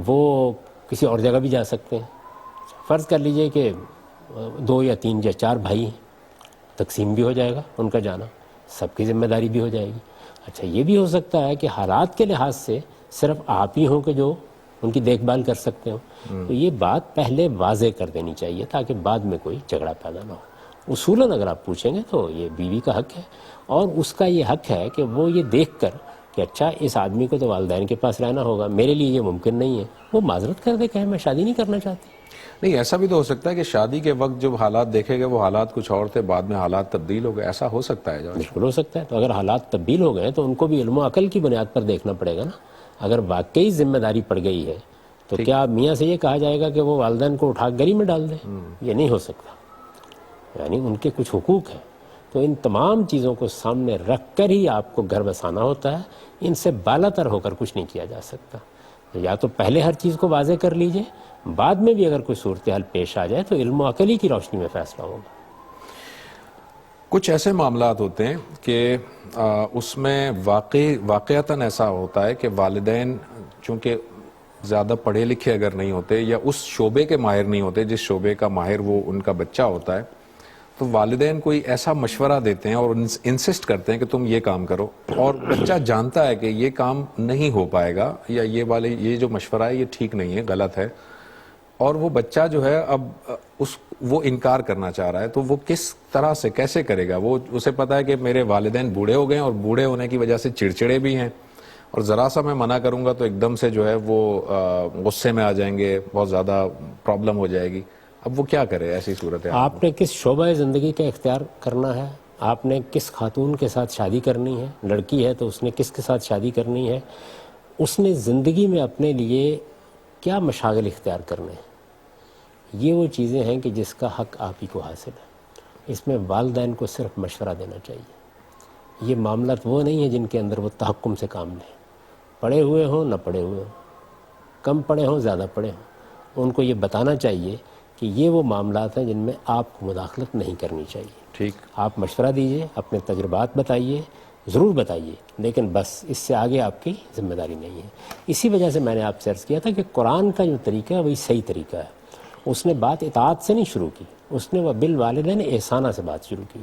وہ کسی اور جگہ بھی جا سکتے ہیں. فرض کر لیجئے کہ 2 یا 3 یا 4 بھائی ہیں, تقسیم بھی ہو جائے گا ان کا جانا, سب کی ذمہ داری بھی ہو جائے گی. اچھا, یہ بھی ہو سکتا ہے کہ حالات کے لحاظ سے صرف آپ ہی ہوں کہ جو ان کی دیکھ بھال کر سکتے ہوں. تو یہ بات پہلے واضح کر دینی چاہیے تاکہ بعد میں کوئی جھگڑا پیدا نہ ہو. اصولاً اگر آپ پوچھیں گے تو یہ بیوی کا حق ہے, اور اس کا یہ حق ہے کہ وہ یہ دیکھ کر کہ اچھا اس آدمی کو تو والدین کے پاس رہنا ہوگا, میرے لیے یہ ممکن نہیں ہے, وہ معذرت کر دے, کہے میں شادی نہیں کرنا چاہتی.
نہیں, ایسا بھی تو ہو سکتا ہے کہ شادی کے وقت جب حالات دیکھے گئے وہ حالات کچھ اور تھے, بعد میں حالات تبدیل ہو گئے, ایسا ہو سکتا ہے جج؟
بالکل ہو سکتا ہے. تو اگر حالات تبدیل ہو گئے تو ان کو بھی علم و عقل کی بنیاد پر دیکھنا پڑے گا نا. اگر واقعی ذمہ داری پڑ گئی ہے تو کیا میاں سے یہ کہا جائے گا کہ وہ والدین کو اٹھا گری میں ڈال دیں؟ یہ نہیں ہو سکتا. یعنی ان کے کچھ حقوق ہیں, تو ان تمام چیزوں کو سامنے رکھ کر ہی آپ کو گھر بسانا ہوتا ہے. ان سے بالاتر ہو کر کچھ نہیں کیا جا سکتا. یا تو پہلے ہر چیز کو واضح کر لیجئے, بعد میں بھی اگر کوئی صورتحال پیش آ جائے تو علم و عقل کی روشنی میں فیصلہ ہوگا.
کچھ ایسے معاملات ہوتے ہیں کہ اس میں واقعتاً ایسا ہوتا ہے کہ والدین چونکہ زیادہ پڑھے لکھے اگر نہیں ہوتے یا اس شعبے کے ماہر نہیں ہوتے جس شعبے کا ماہر وہ ان کا بچہ ہوتا ہے, تو والدین کوئی ایسا مشورہ دیتے ہیں اور انسسٹ کرتے ہیں کہ تم یہ کام کرو، اور بچہ جانتا ہے کہ یہ کام نہیں ہو پائے گا یا یہ جو مشورہ ہے یہ ٹھیک نہیں ہے، غلط ہے، اور وہ بچہ جو ہے اب وہ انکار کرنا چاہ رہا ہے، تو وہ کس طرح سے کیسے کرے گا؟ وہ اسے پتا ہے کہ میرے والدین بوڑھے ہو گئے ہیں اور بوڑھے ہونے کی وجہ سے چڑچڑے بھی ہیں، اور ذرا سا میں منع کروں گا تو ایک دم سے جو ہے وہ غصے میں آ جائیں گے، بہت زیادہ پرابلم ہو جائے گی. اب وہ کیا کرے ایسی صورت ہے؟
آپ نے کس شعبہ زندگی کا اختیار کرنا ہے، آپ نے کس خاتون کے ساتھ شادی کرنی ہے، لڑکی ہے تو اس نے کس کے ساتھ شادی کرنی ہے، اس نے زندگی میں اپنے لیے کیا مشاغل اختیار کرنے ہیں، یہ وہ چیزیں ہیں کہ جس کا حق آپ ہی کو حاصل ہے. اس میں والدین کو صرف مشورہ دینا چاہیے. یہ معاملات وہ نہیں ہیں جن کے اندر وہ تحکم سے کام لیں، پڑھے ہوئے ہوں نہ پڑھے ہوئے ہوں، کم پڑھے ہوں زیادہ پڑھے ہوں، ان کو یہ بتانا چاہیے کہ یہ وہ معاملات ہیں جن میں آپ کو مداخلت نہیں کرنی چاہیے.
ٹھیک.
آپ مشورہ دیجئے، اپنے تجربات بتائیے، ضرور بتائیے، لیکن بس اس سے آگے آپ کی ذمہ داری نہیں ہے. اسی وجہ سے میں نے آپ سے عرض کیا تھا کہ قرآن کا جو طریقہ ہے وہی صحیح طریقہ ہے. اس نے بات اطاعت سے نہیں شروع کی، اس نے وہ بالوالدین احسانہ سے بات شروع کی.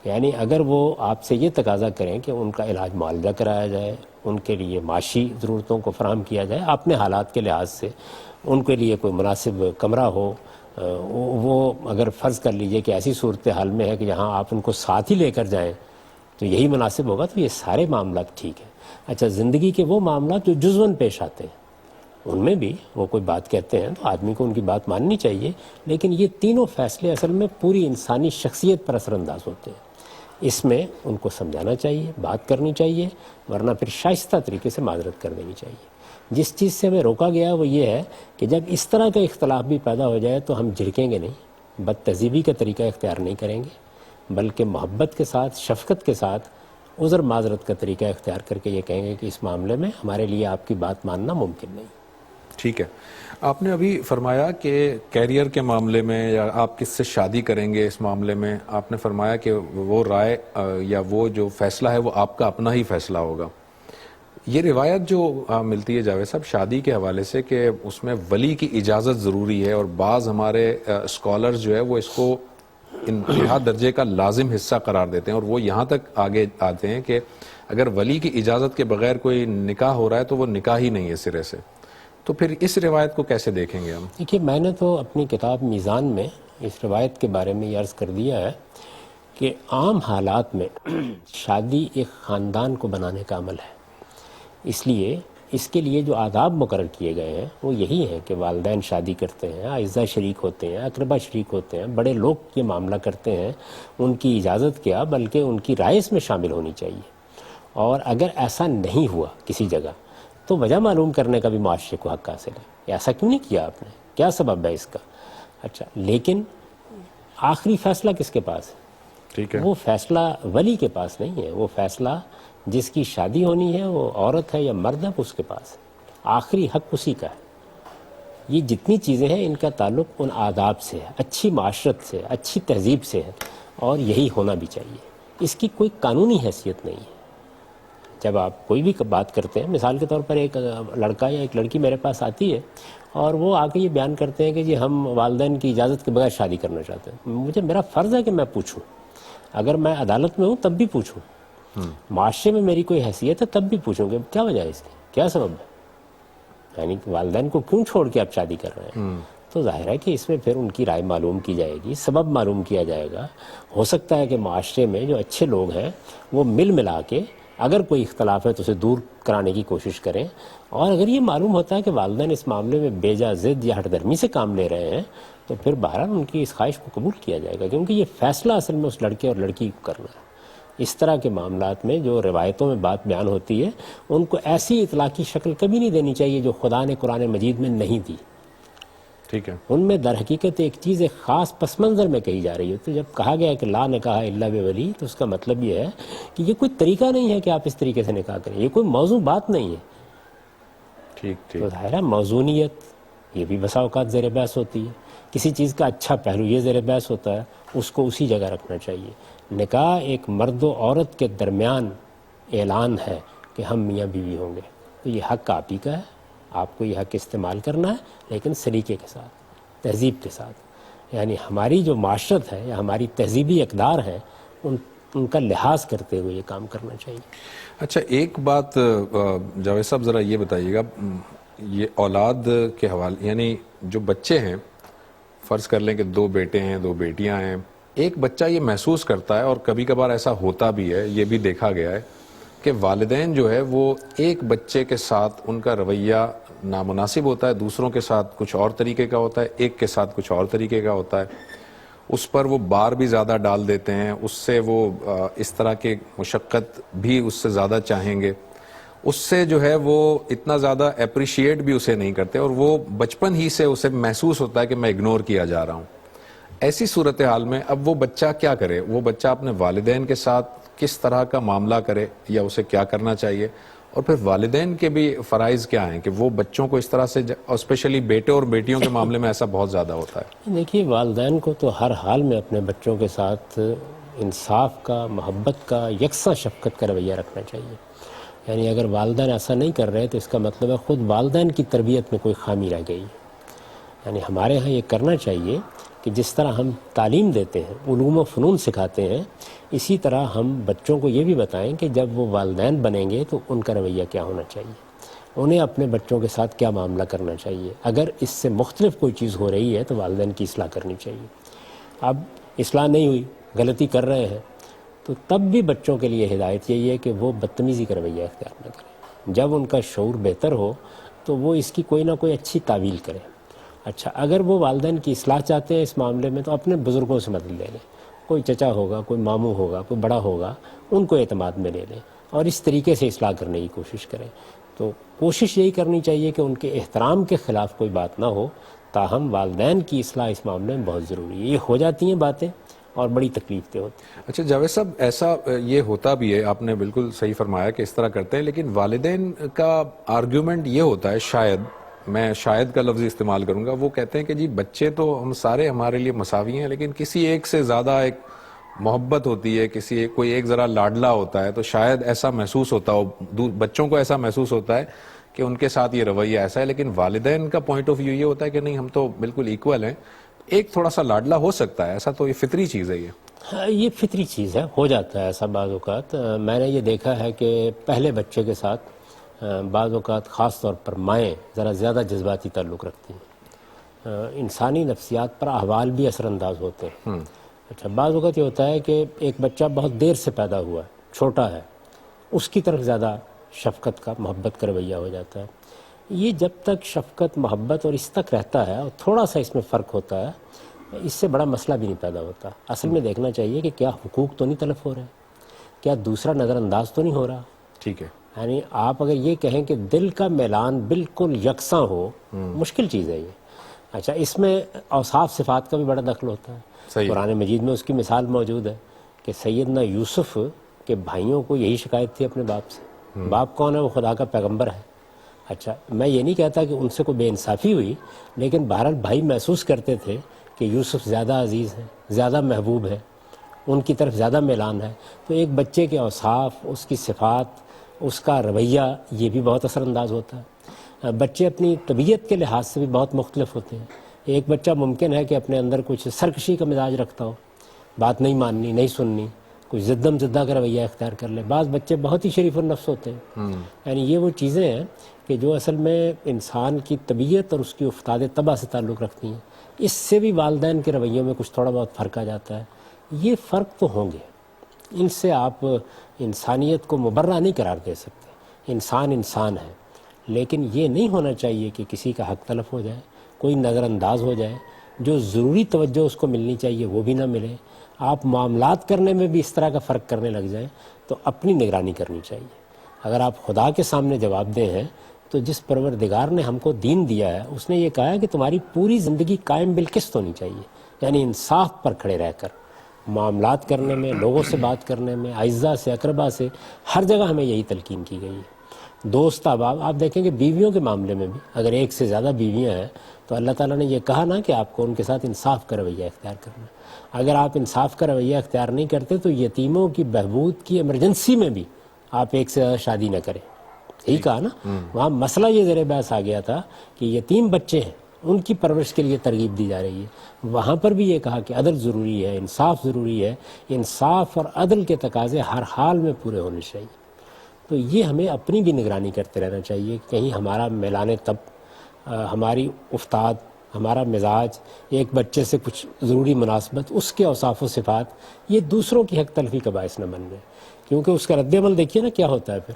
یعنی اگر وہ آپ سے یہ تقاضا کریں کہ ان کا علاج معالجہ کرایا جائے، ان کے لیے معاشی ضرورتوں کو فراہم کیا جائے اپنے حالات کے لحاظ سے، ان کے لیے کوئی مناسب کمرہ ہو، وہ اگر فرض کر لیجئے کہ ایسی صورتحال میں ہے کہ جہاں آپ ان کو ساتھ ہی لے کر جائیں تو یہی مناسب ہوگا، تو یہ سارے معاملات ٹھیک ہیں. اچھا، زندگی کے وہ معاملات جو جزواً پیش آتے ہیں ان میں بھی وہ کوئی بات کہتے ہیں تو آدمی کو ان کی بات ماننی چاہیے، لیکن یہ تینوں فیصلے اصل میں پوری انسانی شخصیت پر اثر انداز ہوتے ہیں. اس میں ان کو سمجھانا چاہیے، بات کرنی چاہیے، ورنہ پھر شائستہ طریقے سے معذرت کر دینی چاہیے. جس چیز سے ہمیں روکا گیا وہ یہ ہے کہ جب اس طرح کا اختلاف بھی پیدا ہو جائے تو ہم جھڑکیں گے نہیں، بد تہذیبی کا طریقہ اختیار نہیں کریں گے، بلکہ محبت کے ساتھ، شفقت کے ساتھ عذر معذرت کا طریقہ اختیار کر کے یہ کہیں گے کہ اس معاملے میں ہمارے لیے آپ کی بات ماننا ممکن نہیں.
ٹھیک ہے. آپ نے ابھی فرمایا کہ کیریئر کے معاملے میں یا آپ کس سے شادی کریں گے اس معاملے میں آپ نے فرمایا کہ وہ رائے یا وہ جو فیصلہ ہے وہ آپ کا اپنا ہی فیصلہ ہوگا. یہ روایت جو ملتی ہے جاوید صاحب شادی کے حوالے سے کہ اس میں ولی کی اجازت ضروری ہے، اور بعض ہمارے اسکالرز جو ہے وہ اس کو انتہا درجے کا لازم حصہ قرار دیتے ہیں، اور وہ یہاں تک آگے آتے ہیں کہ اگر ولی کی اجازت کے بغیر کوئی نکاح ہو رہا ہے تو وہ نکاح ہی نہیں ہے سرے سے. تو پھر اس روایت کو کیسے دیکھیں گے ہم؟
دیکھیے، میں نے تو اپنی کتاب میزان میں اس روایت کے بارے میں یہ عرض کر دیا ہے کہ عام حالات میں شادی ایک خاندان کو بنانے کا عمل ہے. اس لیے اس کے لیے جو آداب مقرر کیے گئے ہیں وہ یہی ہیں کہ والدین شادی کرتے ہیں، اعزہ شریک ہوتے ہیں، اقربا شریک ہوتے ہیں، بڑے لوگ یہ معاملہ کرتے ہیں، ان کی اجازت کیا بلکہ ان کی رائے اس میں شامل ہونی چاہیے. اور اگر ایسا نہیں ہوا کسی جگہ تو وجہ معلوم کرنے کا بھی معاشرے کو حق حاصل ہے. ایسا کیوں نہیں کیا آپ نے، کیا سبب ہے اس کا؟ اچھا، لیکن آخری فیصلہ کس کے پاس ہے؟
ٹھیک ہے.
وہ فیصلہ ولی کے پاس نہیں ہے، وہ فیصلہ جس کی شادی ہونی ہے، وہ عورت ہے یا مرد ہے، اس کے پاس ہے. آخری حق اسی کا ہے. یہ جتنی چیزیں ہیں ان کا تعلق ان آداب سے ہے، اچھی معاشرت سے، اچھی تہذیب سے ہے، اور یہی ہونا بھی چاہیے. اس کی کوئی قانونی حیثیت نہیں ہے. جب آپ کوئی بھی بات کرتے ہیں، مثال کے طور پر ایک لڑکا یا ایک لڑکی میرے پاس آتی ہے اور وہ آ کے یہ بیان کرتے ہیں کہ جی ہم والدین کی اجازت کے بغیر شادی کرنا چاہتے ہیں، میرا فرض ہے کہ میں پوچھوں. اگر میں عدالت میں ہوں تب بھی پوچھوں، معاشرے میں میری کوئی حیثیت ہے تب بھی پوچھوں کہ کیا وجہ ہے اس کی، کیا سبب ہے، یعنی والدین کو کیوں چھوڑ کے آپ شادی کر رہے ہیں. تو ظاہر ہے کہ اس میں پھر ان کی رائے معلوم کی جائے گی، سبب معلوم کیا جائے گا. ہو سکتا ہے کہ معاشرے میں جو اچھے لوگ ہیں وہ مل ملا کے اگر کوئی اختلاف ہے تو اسے دور کرانے کی کوشش کریں، اور اگر یہ معلوم ہوتا ہے کہ والدین اس معاملے میں بے جا ضد یا ہٹ درمی سے کام لے رہے ہیں تو پھر بہرحال ان کی اس خواہش کو قبول کیا جائے گا، کیونکہ یہ فیصلہ اصل میں اس لڑکے اور لڑکی کو کرنا ہے. اس طرح کے معاملات میں جو روایتوں میں بات بیان ہوتی ہے ان کو ایسی اطلاقی شکل کبھی نہیں دینی چاہیے جو خدا نے قرآن مجید میں نہیں دی.
ٹھیک ہے.
ان میں در حقیقت ایک چیز ایک خاص پس منظر میں کہی جا رہی ہے. تو جب کہا گیا کہ لا نکاح الا بولی، تو اس کا مطلب یہ ہے کہ یہ کوئی طریقہ نہیں ہے کہ آپ اس طریقے سے نکاح کریں، یہ کوئی موضوع بات نہیں ہے.
ٹھیک ٹھیک.
تو ظاہر ہے موضوعیت یہ بھی بسا اوقات زیر بحث ہوتی ہے. کسی چیز کا اچھا پہلو یہ زیر بحث ہوتا ہے، اس کو اسی جگہ رکھنا چاہیے. نکاح ایک مرد و عورت کے درمیان اعلان ہے کہ ہم میاں بیوی ہوں گے، تو یہ حق آپ ہی کا ہے. آپ کو یہ حق استعمال کرنا ہے، لیکن سلیقے کے ساتھ، تہذیب کے ساتھ. یعنی ہماری جو معاشرت ہے یا ہماری تہذیبی اقدار ہیں ان کا لحاظ کرتے ہوئے یہ کام کرنا چاہیے۔
اچھا، ایک بات جاوید صاحب ذرا یہ بتائیے گا، یہ اولاد کے حوالے، یعنی جو بچے ہیں، فرض کر لیں کہ 2 بیٹے ہیں 2 بیٹیاں ہیں، ایک بچہ یہ محسوس کرتا ہے، اور کبھی کبھار ایسا ہوتا بھی ہے، یہ بھی دیکھا گیا ہے کہ والدین جو ہے وہ ایک بچے کے ساتھ ان کا رویہ نامناسب ہوتا ہے، دوسروں کے ساتھ کچھ اور طریقے کا ہوتا ہے، ایک کے ساتھ کچھ اور طریقے کا ہوتا ہے، اس پر وہ بار بھی زیادہ ڈال دیتے ہیں، اس سے وہ اس طرح کے مشقت بھی اس سے زیادہ چاہیں گے، اس سے جو ہے وہ اتنا زیادہ اپریشیٹ بھی اسے نہیں کرتے، اور وہ بچپن ہی سے اسے محسوس ہوتا ہے کہ میں اگنور کیا جا رہا ہوں۔ ایسی صورتحال میں اب وہ بچہ کیا کرے؟ وہ بچہ اپنے والدین کے ساتھ کس طرح کا معاملہ کرے، یا اسے کیا کرنا چاہیے؟ اور پھر والدین کے بھی فرائض کیا ہیں کہ وہ بچوں کو اس طرح سے، اور اسپیشلی بیٹے اور بیٹیوں کے معاملے میں ایسا بہت زیادہ ہوتا ہے۔
دیکھیے، والدین کو تو ہر حال میں اپنے بچوں کے ساتھ انصاف کا، محبت کا، یکساں شفقت کا رویہ رکھنا چاہیے۔ یعنی اگر والدین ایسا نہیں کر رہے تو اس کا مطلب ہے خود والدین کی تربیت میں کوئی خامی رہ گئی۔ یعنی ہمارے ہاں یہ کرنا چاہیے کہ جس طرح ہم تعلیم دیتے ہیں، علوم و فنون سکھاتے ہیں، اسی طرح ہم بچوں کو یہ بھی بتائیں کہ جب وہ والدین بنیں گے تو ان کا رویہ کیا ہونا چاہیے، انہیں اپنے بچوں کے ساتھ کیا معاملہ کرنا چاہیے۔ اگر اس سے مختلف کوئی چیز ہو رہی ہے تو والدین کی اصلاح کرنی چاہیے۔ اب اصلاح نہیں ہوئی، غلطی کر رہے ہیں، تو تب بھی بچوں کے لیے ہدایت یہی ہے کہ وہ بدتمیزی کا رویہ اختیار نہ کریں۔ جب ان کا شعور بہتر ہو تو وہ اس کی کوئی نہ کوئی اچھی تعویل کریں۔ اچھا، اگر وہ والدین کی اصلاح چاہتے ہیں اس معاملے میں تو اپنے بزرگوں سے مدد لے لیں، کوئی چچا ہوگا، کوئی ماموں ہوگا، کوئی بڑا ہوگا، ان کو اعتماد میں لے لیں اور اس طریقے سے اصلاح کرنے کی کوشش کریں۔ تو کوشش یہی کرنی چاہیے کہ ان کے احترام کے خلاف کوئی بات نہ ہو، تاہم والدین کی اصلاح اس معاملے میں بہت ضروری ہے۔ یہ ہو جاتی ہیں باتیں اور بڑی تکلیف دہ ہوتی ہیں۔
اچھا جاوید صاحب، ایسا یہ ہوتا بھی ہے، آپ نے بالکل صحیح فرمایا کہ اس طرح کرتے ہیں، لیکن والدین کا آرگیومنٹ یہ ہوتا ہے، شاید میں شاید کا لفظ استعمال کروں گا، وہ کہتے ہیں کہ جی بچے تو ہم سارے ہمارے لیے مساوی ہیں، لیکن کسی ایک سے زیادہ ایک محبت ہوتی ہے، کوئی ایک ذرا لاڈلا ہوتا ہے، تو شاید ایسا محسوس ہوتا ہو، بچوں کو ایسا محسوس ہوتا ہے کہ ان کے ساتھ یہ رویہ ایسا ہے، لیکن والدین کا پوائنٹ آف ویو یہ ہوتا ہے کہ نہیں، ہم تو بالکل ایکول ہیں، ایک تھوڑا سا لاڈلا ہو سکتا ہے، ایسا تو یہ فطری چیز ہے۔
یہ فطری چیز ہے، ہو جاتا ہے ایسا بعض اوقات۔ میں نے یہ دیکھا ہے کہ پہلے بچے کے ساتھ بعض اوقات خاص طور پر مائیں ذرا زیادہ جذباتی تعلق رکھتی ہیں، انسانی نفسیات پر احوال بھی اثر انداز ہوتے ہیں۔ اچھا، بعض اوقات یہ ہوتا ہے کہ ایک بچہ بہت دیر سے پیدا ہوا ہے، چھوٹا ہے، اس کی طرف زیادہ شفقت کا، محبت کا رویہ ہو جاتا ہے۔ یہ جب تک شفقت، محبت اور اس تک رہتا ہے اور تھوڑا سا اس میں فرق ہوتا ہے، اس سے بڑا مسئلہ بھی نہیں پیدا ہوتا۔ اصل میں دیکھنا چاہیے کہ کیا حقوق تو نہیں تلف ہو رہے، کیا دوسرا نظر انداز تو نہیں ہو رہا۔
ٹھیک ہے،
یعنی آپ اگر یہ کہیں کہ دل کا میلان بالکل یکساں ہو، مشکل چیز ہے یہ۔ اچھا، اس میں اوصاف صفات کا بھی بڑا دخل ہوتا ہے۔ قرآن مجید میں اس کی مثال موجود ہے کہ سیدنا یوسف کے بھائیوں کو یہی شکایت تھی اپنے باپ سے۔ باپ کون ہے؟ وہ خدا کا پیغمبر ہے۔ اچھا، میں یہ نہیں کہتا کہ ان سے کوئی بے انصافی ہوئی، لیکن بہرحال بھائی محسوس کرتے تھے کہ یوسف زیادہ عزیز ہے، زیادہ محبوب ہے، ان کی طرف زیادہ میلان ہے۔ تو ایک بچے کے اوصاف، اس کی صفات، اس کا رویہ، یہ بھی بہت اثر انداز ہوتا ہے۔ بچے اپنی طبیعت کے لحاظ سے بھی بہت مختلف ہوتے ہیں۔ ایک بچہ ممکن ہے کہ اپنے اندر کچھ سرکشی کا مزاج رکھتا ہو، بات نہیں ماننی، نہیں سننی، کچھ زدم زدہ کا رویہ اختیار کر لے۔ بعض بچے بہت ہی شریف النفس ہوتے ہیں۔ یعنی یہ وہ چیزیں ہیں کہ جو اصل میں انسان کی طبیعت اور اس کی افتاد طبع سے تعلق رکھتی ہیں۔ اس سے بھی والدین کے رویوں میں کچھ تھوڑا بہت فرق آ جاتا ہے۔ یہ فرق تو ہوں گے، ان سے آپ انسانیت کو مبرہ نہیں قرار دے سکتے۔ انسان انسان ہے، لیکن یہ نہیں ہونا چاہیے کہ کسی کا حق تلف ہو جائے، کوئی نظر انداز ہو جائے، جو ضروری توجہ اس کو ملنی چاہیے وہ بھی نہ ملے۔ آپ معاملات کرنے میں بھی اس طرح کا فرق کرنے لگ جائیں تو اپنی نگرانی کرنی چاہیے۔ اگر آپ خدا کے سامنے جواب دہ ہیں تو جس پروردگار نے ہم کو دین دیا ہے، اس نے یہ کہا ہے کہ تمہاری پوری زندگی قائم بالقسط ہونی چاہیے، یعنی انصاف پر کھڑے رہ کر معاملات کرنے میں، لوگوں سے بات کرنے میں، اعزاء سے، اقربا سے، ہر جگہ ہمیں یہی تلقین کی گئی ہے۔ دوست احباب، آپ دیکھیں کہ بیویوں کے معاملے میں بھی اگر ایک سے زیادہ بیویاں ہیں تو اللہ تعالیٰ نے یہ کہا نا کہ آپ کو ان کے ساتھ انصاف کا رویہ اختیار کرنا ہے۔ اگر آپ انصاف کا رویہ اختیار نہیں کرتے تو یتیموں کی بہبود کی ایمرجنسی میں بھی آپ ایک سے زیادہ شادی نہ کریں۔ یہی کہا نا، وہاں مسئلہ یہ زیر بحث آ گیا تھا کہ یتیم بچے ہیں، ان کی پرورش کے لیے ترغیب دی جا رہی ہے. وہاں پر بھی یہ کہا کہ عدل ضروری ہے, انصاف ضروری ہے, انصاف اور عدل کے تقاضے ہر حال میں پورے ہونے چاہیے. تو یہ ہمیں اپنی بھی نگرانی کرتے رہنا چاہیے کہ کہیں ہمارا میلان تب, ہماری افتاد, ہمارا مزاج, ایک بچے سے کچھ ضروری مناسبت, اس کے اوصاف و صفات یہ دوسروں کی حق تلفی کا باعث نہ بن جائے. کیونکہ اس کا رد عمل دیکھیے نا کیا ہوتا ہے. پھر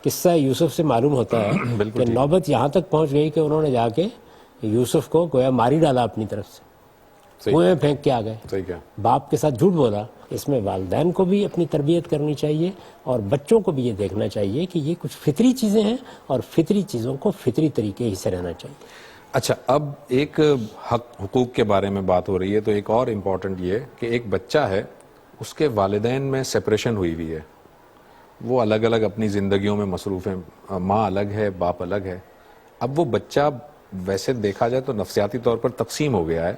قصہ یوسف سے معلوم ہوتا ہے کہ نوبت یہاں تک پہنچ گئی کہ انہوں نے جا کے یوسف کو گویا ماری ڈالا اپنی طرف سے, کنویں میں پھینک کے آ گئے, باپ کے ساتھ جھوٹ بولا. اس میں والدین کو بھی اپنی تربیت کرنی چاہیے اور بچوں کو بھی یہ دیکھنا چاہیے کہ یہ کچھ فطری چیزیں ہیں اور فطری چیزوں کو فطری طریقے ہی سے رہنا چاہیے.
اچھا, اب ایک حقوق کے بارے میں بات ہو رہی ہے تو ایک اور امپورٹنٹ یہ کہ ایک بچہ ہے, اس کے والدین میں سپریشن ہوئی ہوئی ہے, وہ الگ الگ اپنی زندگیوں میں مصروف ہیں, ماں الگ ہے, باپ الگ ہے. اب وہ بچہ ویسے دیکھا جائے تو نفسیاتی طور پر تقسیم ہو گیا ہے,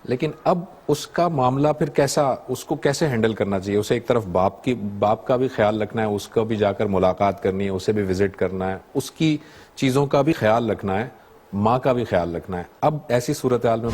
لیکن اب اس کا معاملہ پھر کیسا, اس کو کیسے ہینڈل کرنا چاہیے؟ اسے ایک طرف باپ کا بھی خیال رکھنا ہے, اس کو بھی جا کر ملاقات کرنی ہے, اسے بھی وزٹ کرنا ہے, اس کی چیزوں کا بھی خیال رکھنا ہے, ماں کا بھی خیال رکھنا ہے. اب ایسی صورتحال میں